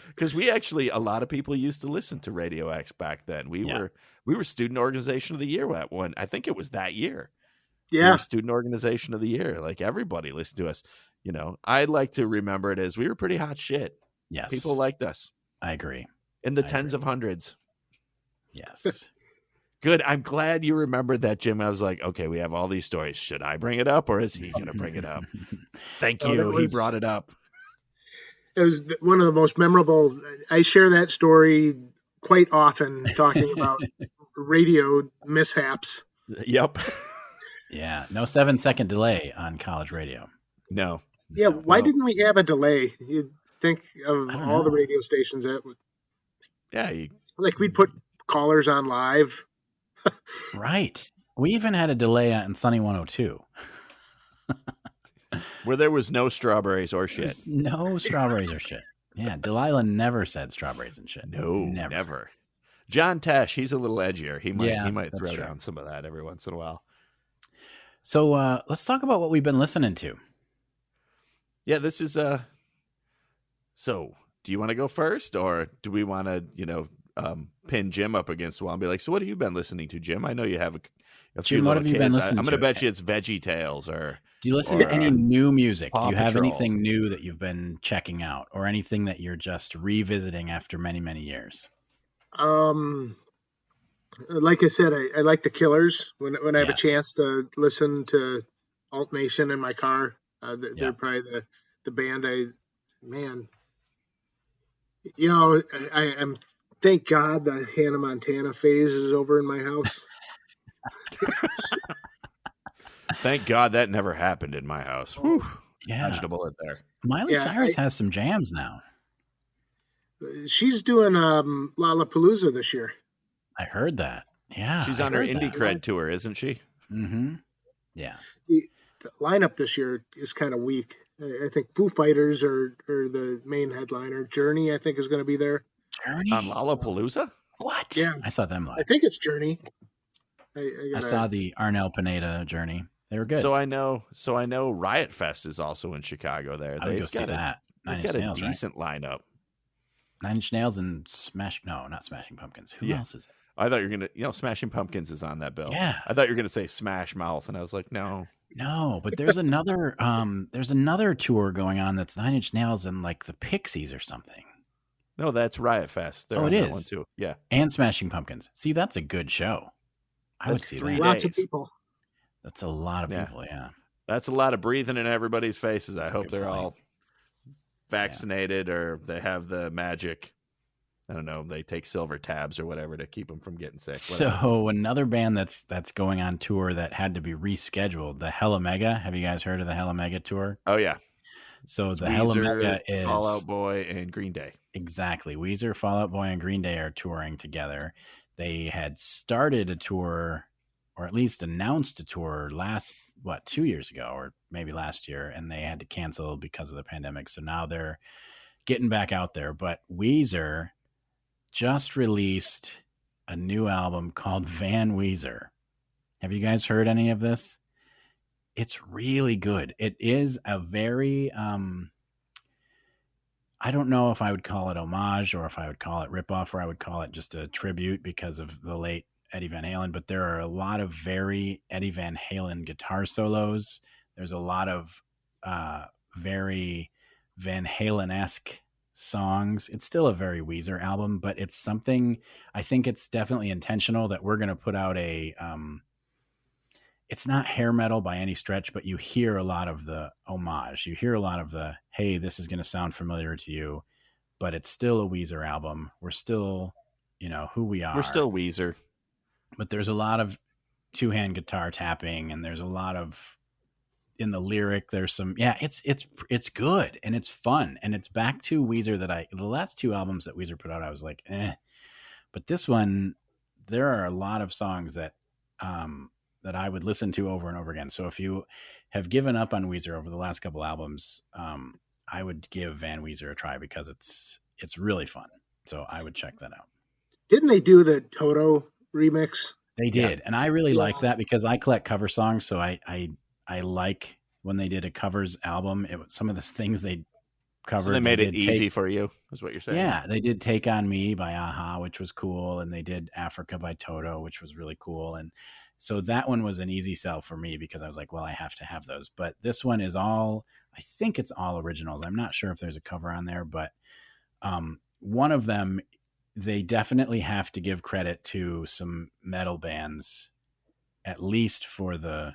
Because a lot of people used to listen to Radio X back then. We were Student Organization of the Year at one. I think it was that year. Yeah. We were Student Organization of the Year. Like everybody listened to us. I like to remember it as we were pretty hot shit. Yes. People liked us. I agree. In the tens of hundreds. Yes. Good. I'm glad you remembered that, Jim. I was like, okay, we have all these stories. Should I bring it up or is he going to bring it up? Thank you. He brought it up. It was one of the most memorable. I share that story quite often talking about radio mishaps. Yep. Yeah. No 7-second delay on college radio. No. Yeah. Why didn't we have a delay? You'd think of all the radio stations that would. Yeah. Like we'd put callers on live. Right. We even had a delay on Sunny 102. Where there was no strawberries or shit. No strawberries or shit. Yeah, Delilah never said strawberries and shit. No, never. John Tesh, he's a little edgier. He might throw true. down some of that every once in a while. So let's talk about what we've been listening to. Yeah, this is so do you want to go first or do we want to, pin Jim up against the wall and be like, so what have you been listening to, Jim? I know you have a few Jim, what have you been listening to? I'm going to bet you it's Veggie Tales or... Do you listen to any new music? Paw Do you have Patrol. anything new that you've been checking out or anything that you're just revisiting after many, many years? Like I said, I like the Killers. When I have a chance to listen to Alt Nation in my car, they're probably the band I'm thank God the Hannah Montana phase is over in my house. Thank God that never happened in my house. Whew. Yeah. Dodged a bullet there. Miley Cyrus has some jams now. She's doing Lollapalooza this year. I heard that. Yeah. She's on her Indie Cred tour, isn't she? Mm-hmm. Yeah. The lineup this year is kind of weak. I think Foo Fighters are the main headliner. Journey, I think, is going to be there. Journey? On Lollapalooza? What? Yeah. I saw them live. I think it's Journey. I saw the Arnel Pineda Journey. They were good. So I know Riot Fest is also in Chicago there. I would go see that. They've Nine got Inch a Nails, right? decent lineup. Nine Inch Nails and not Smashing Pumpkins. Who else is it? I thought you were gonna, Smashing Pumpkins is on that bill. Yeah. I thought you were gonna say Smash Mouth, and I was like, no. No, but there's another tour going on that's Nine Inch Nails and like the Pixies or something. No, that's Riot Fest. They're Oh, on it that one is. too. Yeah. And Smashing Pumpkins. See, that's a good show. I would That's see 3 that. Lots of days. people. That's a lot of people, yeah. That's a lot of breathing in everybody's faces. That's I a hope good they're point. all vaccinated or they have the magic. I don't know. They take silver tabs or whatever to keep them from getting sick. Whatever. So another band that's going on tour that had to be rescheduled, the Hella Mega. Have you guys heard of the Hella Mega tour? Oh yeah. So It's the Hella Weezer, Mega is Fall Out Boy, and Green Day. Exactly. Weezer, Fall Out Boy, and Green Day are touring together. They had started a tour, or at least announced a tour 2 years ago, or maybe last year, and they had to cancel because of the pandemic. So now they're getting back out there. But Weezer just released a new album called Van Weezer. Have you guys heard any of this? It's really good. It is a very I don't know if I would call it homage or if I would call it ripoff or I would call it just a tribute because of the late Eddie Van Halen. But there are a lot of very Eddie Van Halen guitar solos. There's a lot of very Van Halen-esque songs. It's still a very Weezer album, but it's something, I think it's definitely intentional that we're going to put out a it's not hair metal by any stretch, but you hear a lot of the homage. You hear a lot of the, hey, this is going to sound familiar to you, but it's still a Weezer album. We're still, who we are. We're still Weezer. But there's a lot of two-hand guitar tapping, and there's a lot of, in the lyric, there's some, it's good, and it's fun, and it's back to Weezer the last two albums that Weezer put out, I was like, But this one, there are a lot of songs that I would listen to over and over again. So if you have given up on Weezer over the last couple albums, I would give Van Weezer a try because it's really fun. So I would check that out. Didn't they do the Toto remix? They did. And I really like that because I collect cover songs. So I like when they did a covers album, some of the things they covered. So they made it easy for you, is what you're saying. Yeah, they did Take On Me by Aha, which was cool. And they did Africa by Toto, which was really cool. And so that one was an easy sell for me because I was like, well, I have to have those. But this one is I think it's all originals. I'm not sure if there's a cover on there, but one of them, they definitely have to give credit to some metal bands, at least for the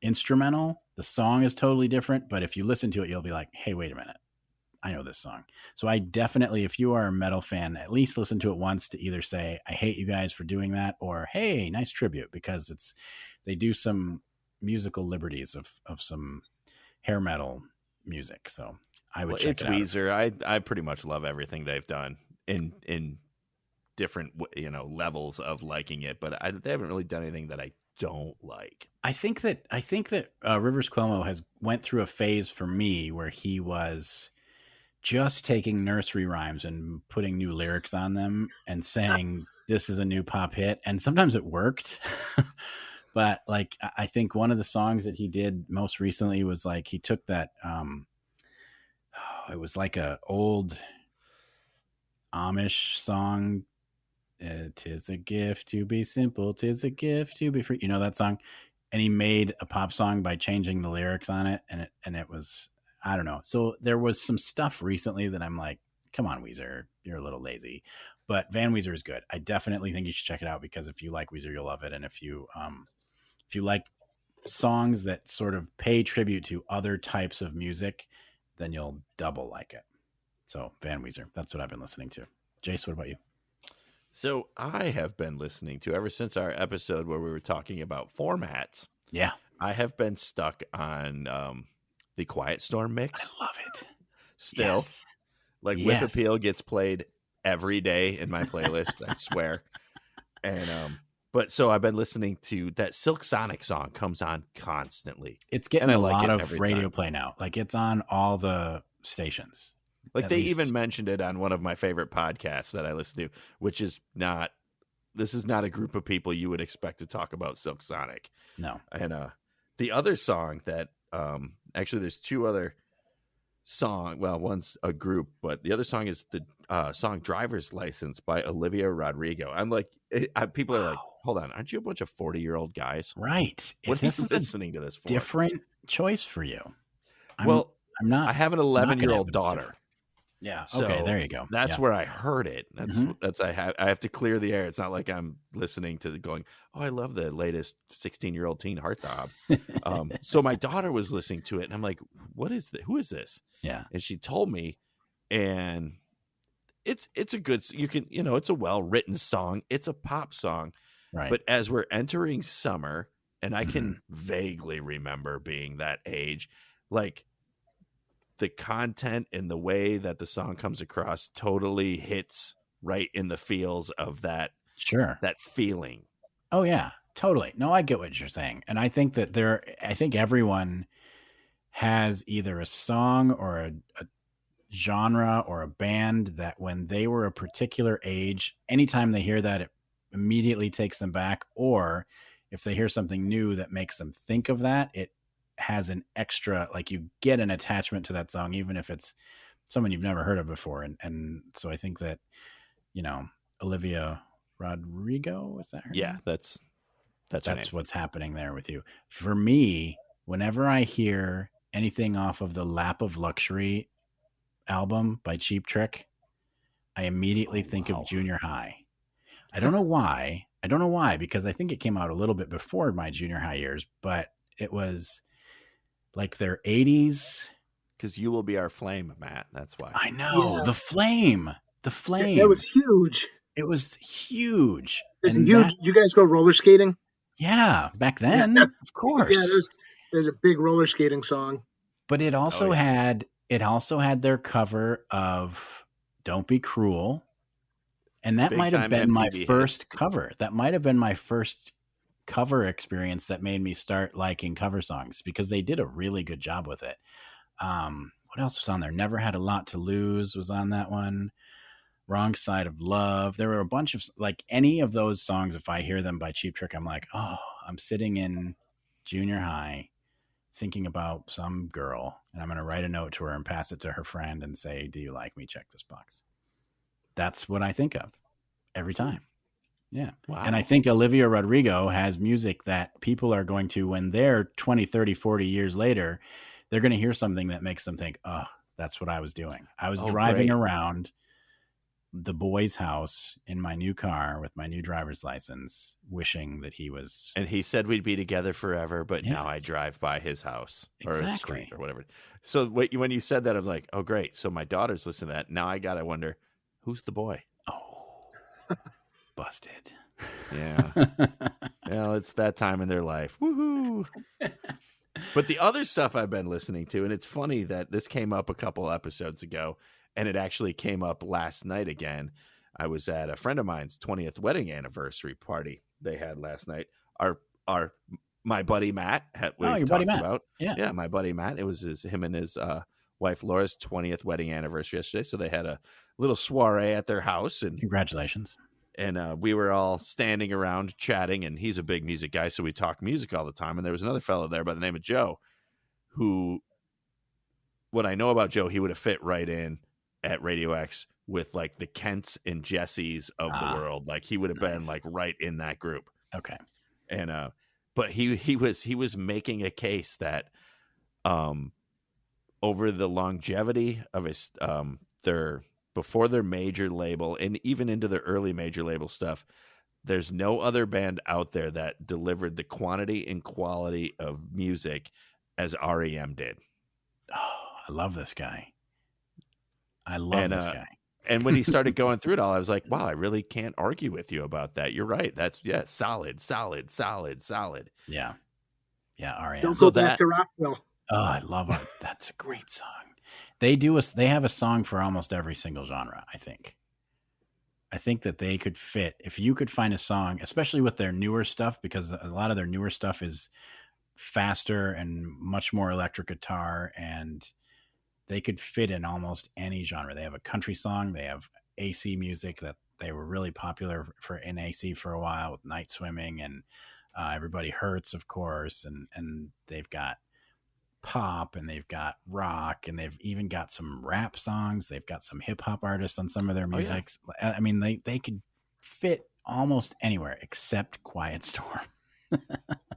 instrumental. The song is totally different, but if you listen to it, you'll be like, hey, wait a minute. I know this song. So I definitely, if you are a metal fan, at least listen to it once to either say, I hate you guys for doing that, or, hey, nice tribute, because they do some musical liberties of some hair metal music. So I would check it out. It's Weezer. I pretty much love everything they've done in different, levels of liking it, but they haven't really done anything that I don't like. I think that Rivers Cuomo has went through a phase for me where he was just taking nursery rhymes and putting new lyrics on them and saying, this is a new pop hit. And sometimes it worked. But like, I think one of the songs that he did most recently was like, he took that, it was like a old Amish song. 'Tis a gift to be simple. 'Tis a gift to be free. You know that song? And he made a pop song by changing the lyrics on it. And it was, I don't know. So there was some stuff recently that I'm like, come on, Weezer, you're a little lazy. But Van Weezer is good. I definitely think you should check it out because if you like Weezer, you'll love it. And if you like songs that sort of pay tribute to other types of music, then you'll double like it. So Van Weezer, that's what I've been listening to. Jace, what about you? So I have been listening to, ever since our episode where we were talking about formats. Yeah. I have been stuck on the Quiet Storm mix. I love it. Still. Yes. Like Whip Appeal gets played every day in my playlist, I swear. And but so I've been listening to that Silk Sonic song comes on constantly. It's getting a lot of radio play now. Like it's on all the stations. Like they even mentioned it on one of my favorite podcasts that I listen to, which is this is not a group of people you would expect to talk about Silk Sonic. No. And the other song that actually there's two other song. Well, one's a group, but the other song is the song "Driver's License" by Olivia Rodrigo. I'm like, people are like, Wow. "Hold on, aren't you a bunch of 40-year-old guys? Right. What If are this you is a listening to this for?" different choice for you. I'm Well, I'm I not have an knocking it, 11-year-old but it's daughter. different. Yeah. Okay. So There you go. that's Yeah. where I heard it. Hmm. I have to clear the air. It's not like I'm listening to going, oh, I love the latest 16-year-old teen heartthrob. So my daughter was listening to it, and I'm like, what is this? Who is this? Yeah. And she told me, and it's a good, you can, it's a well-written song. It's a pop song. Right. But as we're entering summer, and I Hmm. can vaguely remember being that age, like the content and the way that the song comes across totally hits right in the feels of Sure. that feeling. Oh yeah. Totally. No, I get what you're saying, and I think that I think everyone has either a song or a genre or a band that when they were a particular age, anytime they hear that, it immediately takes them back. Or if they hear something new that makes them think of that, it has an extra, like you get an attachment to that song, even if it's someone you've never heard of before. And so I think that, you know, Olivia Rodrigo, is that her Yeah, name? that's her name. That's what's happening there with you. For me, whenever I hear anything off of the Lap of Luxury album by Cheap Trick, I immediately think of Wow. junior high. I don't know why. I don't know why, because I think it came out a little bit before my junior high years, but it was like their 80s. Because You Will Be Our Flame, Matt. That's why. I know. Yeah, The Flame. The that Flame. was huge. It was huge. It's a And huge. that, You guys go roller skating? yeah, back Yeah, then, of yeah. course. There's a big roller skating song. But Oh yeah. it also had their cover of Don't Be Cruel. And that Big might have time been my MTV hit. first cover. That might have been my first cover experience that made me start liking cover songs, because they did a really good job with it. What else was on there? Never Had a Lot to Lose was on that one. Wrong Side of Love. There were a bunch of, like, any of those songs, if I hear them by Cheap Trick, I'm like, oh, I'm sitting in junior high thinking about some girl, and I'm going to write a note to her and pass it to her friend and say, do you like me? Check this box. That's what I think of every time. Yeah. Wow. And I think Olivia Rodrigo has music that people are going to, when they're 20, 30, 40 years later, they're going to hear something that makes them think, oh, that's what I was doing. I was driving great. around the boy's house in my new car with my new driver's license, wishing that he was. And he said we'd be together forever, but Yeah. now I drive by his house or his Exactly. street or whatever. So when you said that, I was like, oh, great. So my daughter's listening to that. Now I got to wonder, who's the boy? Oh, busted. Yeah. Well, it's that time in their life. Woohoo. But the other stuff I've been listening to, and it's funny that this came up a couple episodes ago, and it actually came up last night again. I was at a friend of mine's 20th wedding anniversary party they had last night. My buddy Matt, Your buddy Matt. About. Yeah. My buddy Matt. It was him and his wife Laura's 20th wedding anniversary yesterday, so they had a little soiree at their house, and Congratulations. And we were all standing around chatting, and he's a big music guy, so we talk music all the time. And there was another fellow there by the name of Joe, who, what I know about Joe, he would have fit right in at Radio X with like the Kents and Jessies of the world. Like he would have been like right in that group. Okay. And but he was making a case that over the longevity of his before their major label and even into their early major label stuff, there's no other band out there that delivered the quantity and quality of music as REM did. Oh, I love this guy. I love this guy. And when he started going through it all, I was like, wow, I really can't argue with you about that. You're right. That's solid. Yeah. Yeah, REM. Don't go back to Rockville. Oh, I love it. That's a great song. They have a song for almost every single genre, I think. I think that they could fit, if you could find a song, especially with their newer stuff, because a lot of their newer stuff is faster and much more electric guitar, and they could fit in almost any genre. They have a country song. They have AC music that they were really popular in AC for a while with Night Swimming and Everybody Hurts, of course. And they've got pop and they've got rock and they've even got some rap songs. They've got some hip hop artists on some of their music. I mean, they could fit almost anywhere except Quiet Storm.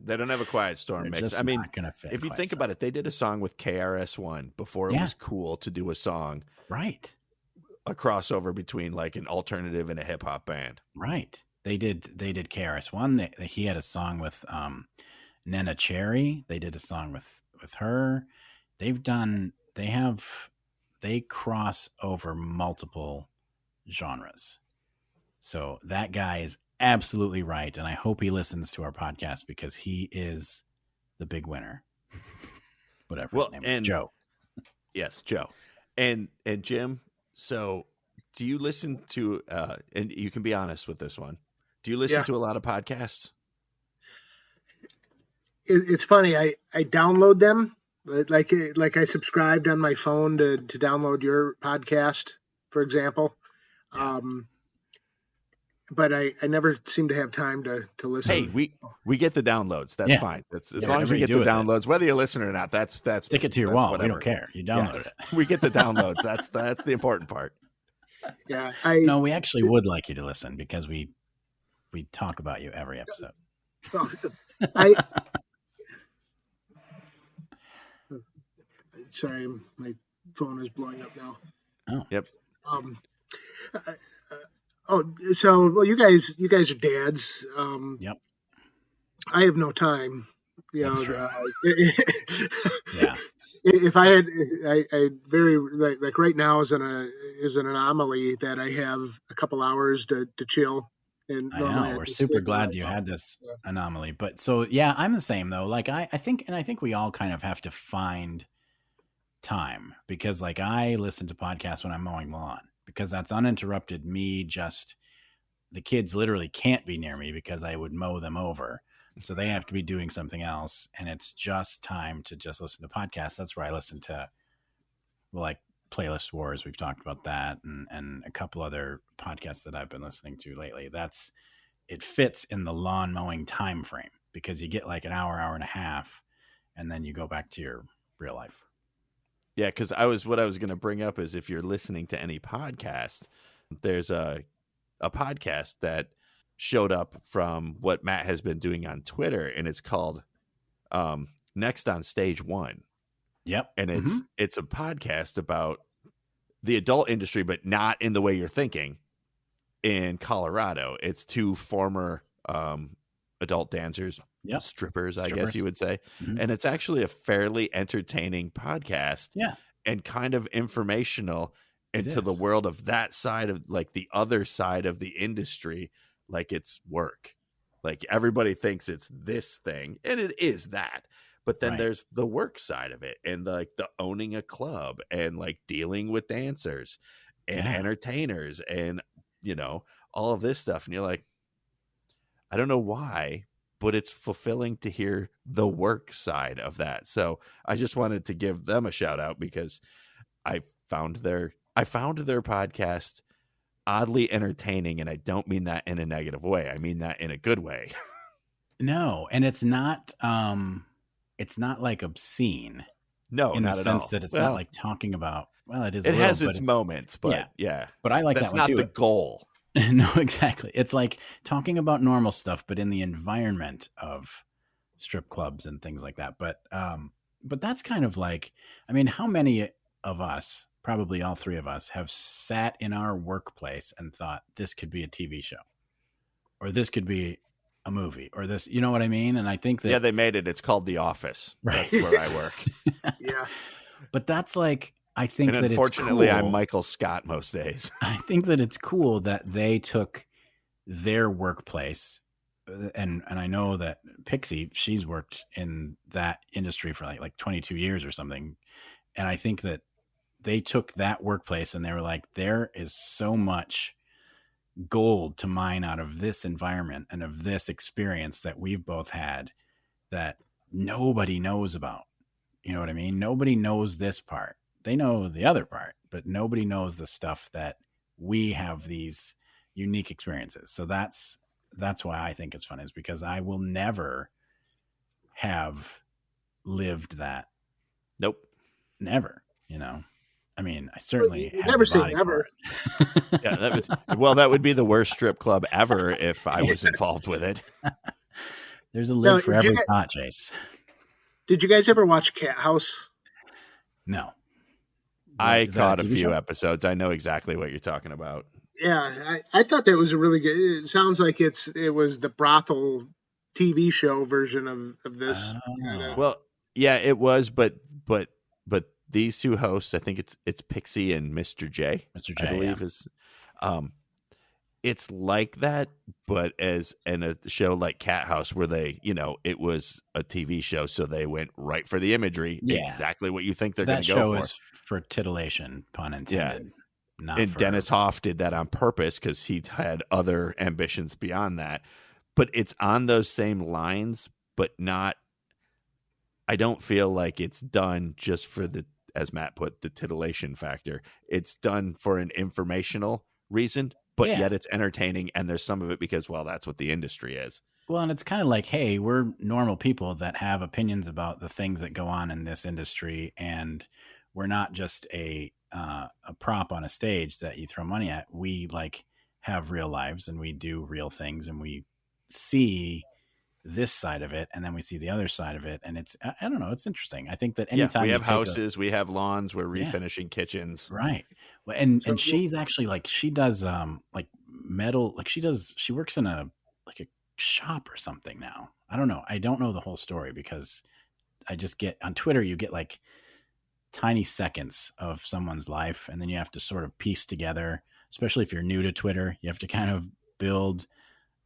They don't have a Quiet Storm They're mix. just I mean, not gonna fit if you Quiet think Storm. about it, they did a song with KRS-One before it Yeah. was cool to do a song, Right. a crossover between like an alternative and a hip hop band. Right. They did KRS-One. He had a song with Nena Cherry. They did a song with her. They cross over multiple genres. So that guy is absolutely right. And I hope he listens to our podcast because he is the big winner. Whatever his name is. Joe. Yes, Joe. And Jim, so do you listen to and you can be honest with this one. Do you listen to a lot of podcasts? It's funny. I download them, like I subscribed on my phone to download your podcast, for example. Yeah. But I never seem to have time to listen. Hey, we get the downloads. That's fine. That's as long as we get the downloads, whether you listen or not. That's stick it to your wall. Whatever. We don't care. You download it. We get the downloads. That's the important part. Yeah. No, we actually would like you to listen because we talk about you every episode. Sorry, my phone is blowing up now. Oh. Yep. So you guys are dads. Yep. I have no time. That's true. Yeah. If I had, I very like right now is an anomaly that I have a couple hours to chill. And I know we're super glad you had this anomaly, but so I'm the same though. Like I think we all kind of have to find time because like I listen to podcasts when I'm mowing lawn because that's uninterrupted me. Just the kids literally can't be near me because I would mow them over. So they have to be doing something else. And it's just time to just listen to podcasts. That's where I listen to like Playlist Wars. We've talked about that and a couple other podcasts that I've been listening to lately. It fits in the lawn mowing time frame because you get like an hour and a half and then you go back to your real life. Yeah. Cause what I was going to bring up is if you're listening to any podcast, there's a podcast that showed up from what Matt has been doing on Twitter, and it's called Next on Stage One. Yep. And it's a podcast about the adult industry, but not in the way you're thinking in Colorado. It's two former adult dancers, strippers, I guess you would say. Mm-hmm. And it's actually a fairly entertaining podcast and kind of informational into the world of that side of like the other side of the industry. Like it's work. Like everybody thinks it's this thing and it is that, but then there's the work side of it and like the owning a club and like dealing with dancers and entertainers and, you know, all of this stuff. And you're like, I don't know why, but it's fulfilling to hear the work side of that. So I just wanted to give them a shout out because I found their podcast oddly entertaining, and I don't mean that in a negative way. I mean that in a good way. No, and it's not like obscene. No, in not the at sense all. that it's not like talking about. Well, it is. It has its moments, but But I like that's that one not too. The goal. No, exactly. It's like talking about normal stuff, but in the environment of strip clubs and things like that. But that's kind of like, I mean, how many of us? Probably all three of us have sat in our workplace and thought this could be a TV show or this could be a movie or this, you know what I mean? And I think that they made it. It's called The Office. Right. That's where I work. Yeah. But that's like, I think and that unfortunately it's cool. I'm Michael Scott most days. I think that it's cool that they took their workplace and I know that Pixie, she's worked in that industry for like 22 years or something. And I think that they took that workplace and they were like, there is so much gold to mine out of this environment and of this experience that we've both had that nobody knows about. You know what I mean? Nobody knows this part. They know the other part, but nobody knows the stuff that we have these unique experiences. So that's why I think it's fun, is because I will never have lived that Nope. Never. I mean, I certainly You have never the say body never. for it. Yeah, that would be the worst strip club ever if I was involved with it. There's a lid Now, for every pot, Chase. did you guys ever watch Cat House? No. I Is that caught a TV few show? episodes. I know exactly what you're talking about. Yeah, I thought that was a really good. It sounds like it was the brothel TV show version of this. Oh. Well, yeah, it was, but these two hosts, I think it's Pixie and Mr. J. Mr. J, I believe is, it's like that, but as in a show like Cat House, where they, it was a TV show, so they went right for the imagery, exactly what you think they're going to go for. That show is for titillation, pun intended. Not and for... Dennis Hoff did that on purpose because he had other ambitions beyond that. But it's on those same lines, but not. I don't feel like it's done just for the, as Matt put, the titillation factor. It's done for an informational reason, but yet it's entertaining. And there's some of it because, well, that's what the industry is. Well, and it's kind of like, hey, we're normal people that have opinions about the things that go on in this industry, and we're not just a prop on a stage that you throw money at. We have real lives, and we do real things, and we see this side of it, and then we see the other side of it, and it's, I don't know, it's interesting. I think that anytime we have houses, we have lawns, we're refinishing kitchens, right? Well, and she's actually she does metal, she works in a shop or something now. I don't know. I don't know the whole story because I just get on Twitter, you get tiny seconds of someone's life, and then you have to sort of piece together, especially if you're new to Twitter, you have to kind of build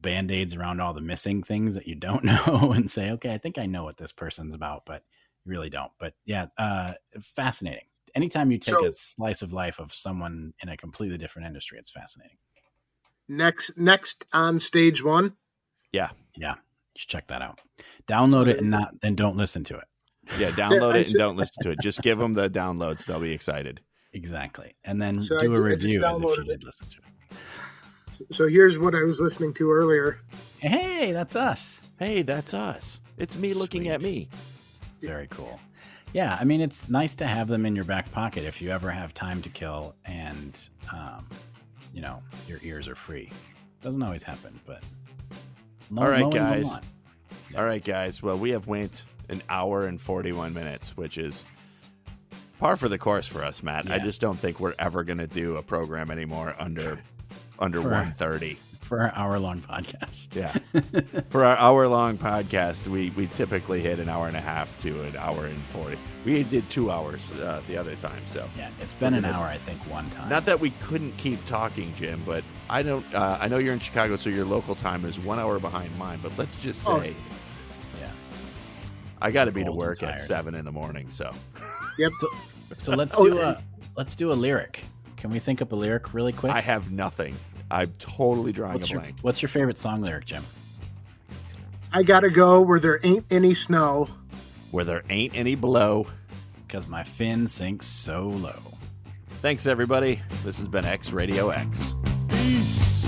band-aids around all the missing things that you don't know and say, okay, I think I know what this person's about, but you really don't. But yeah, fascinating. Anytime you take a slice of life of someone in a completely different industry, it's fascinating. Next on Stage One. Yeah. You should check that out. Download it and don't listen to it. Yeah, download it and don't listen to it. Just give them the downloads. They'll be excited. Exactly. And then do a review as if you did listen to it. So here's what I was listening to earlier. Hey, that's us. Hey, that's us. It's me looking at me. Very cool. Yeah, I mean, it's nice to have them in your back pocket if you ever have time to kill and, your ears are free. Doesn't always happen, but... All right, guys. All right, guys. Well, we have went an hour and 41 minutes, which is par for the course for us, Matt. Yeah. I just don't think we're ever going to do a program anymore under 1:30 for our hour-long podcast. Yeah, for our hour-long podcast, we typically hit an hour and a half to an hour and 40. We did 2 hours the other time, so yeah, it's been an hour, I think, one time. Not that we couldn't keep talking, Jim, but I don't. I know you're in Chicago, so your local time is 1 hour behind mine. But let's just say, I got to be to work at 7 a.m. So, yep. So let's do a lyric. Can we think up a lyric really quick? I have nothing. I'm totally drawing a blank. What's your favorite song lyric, Jim? I gotta go where there ain't any snow. Where there ain't any blow. Because my fin sinks so low. Thanks, everybody. This has been X Radio X. Peace.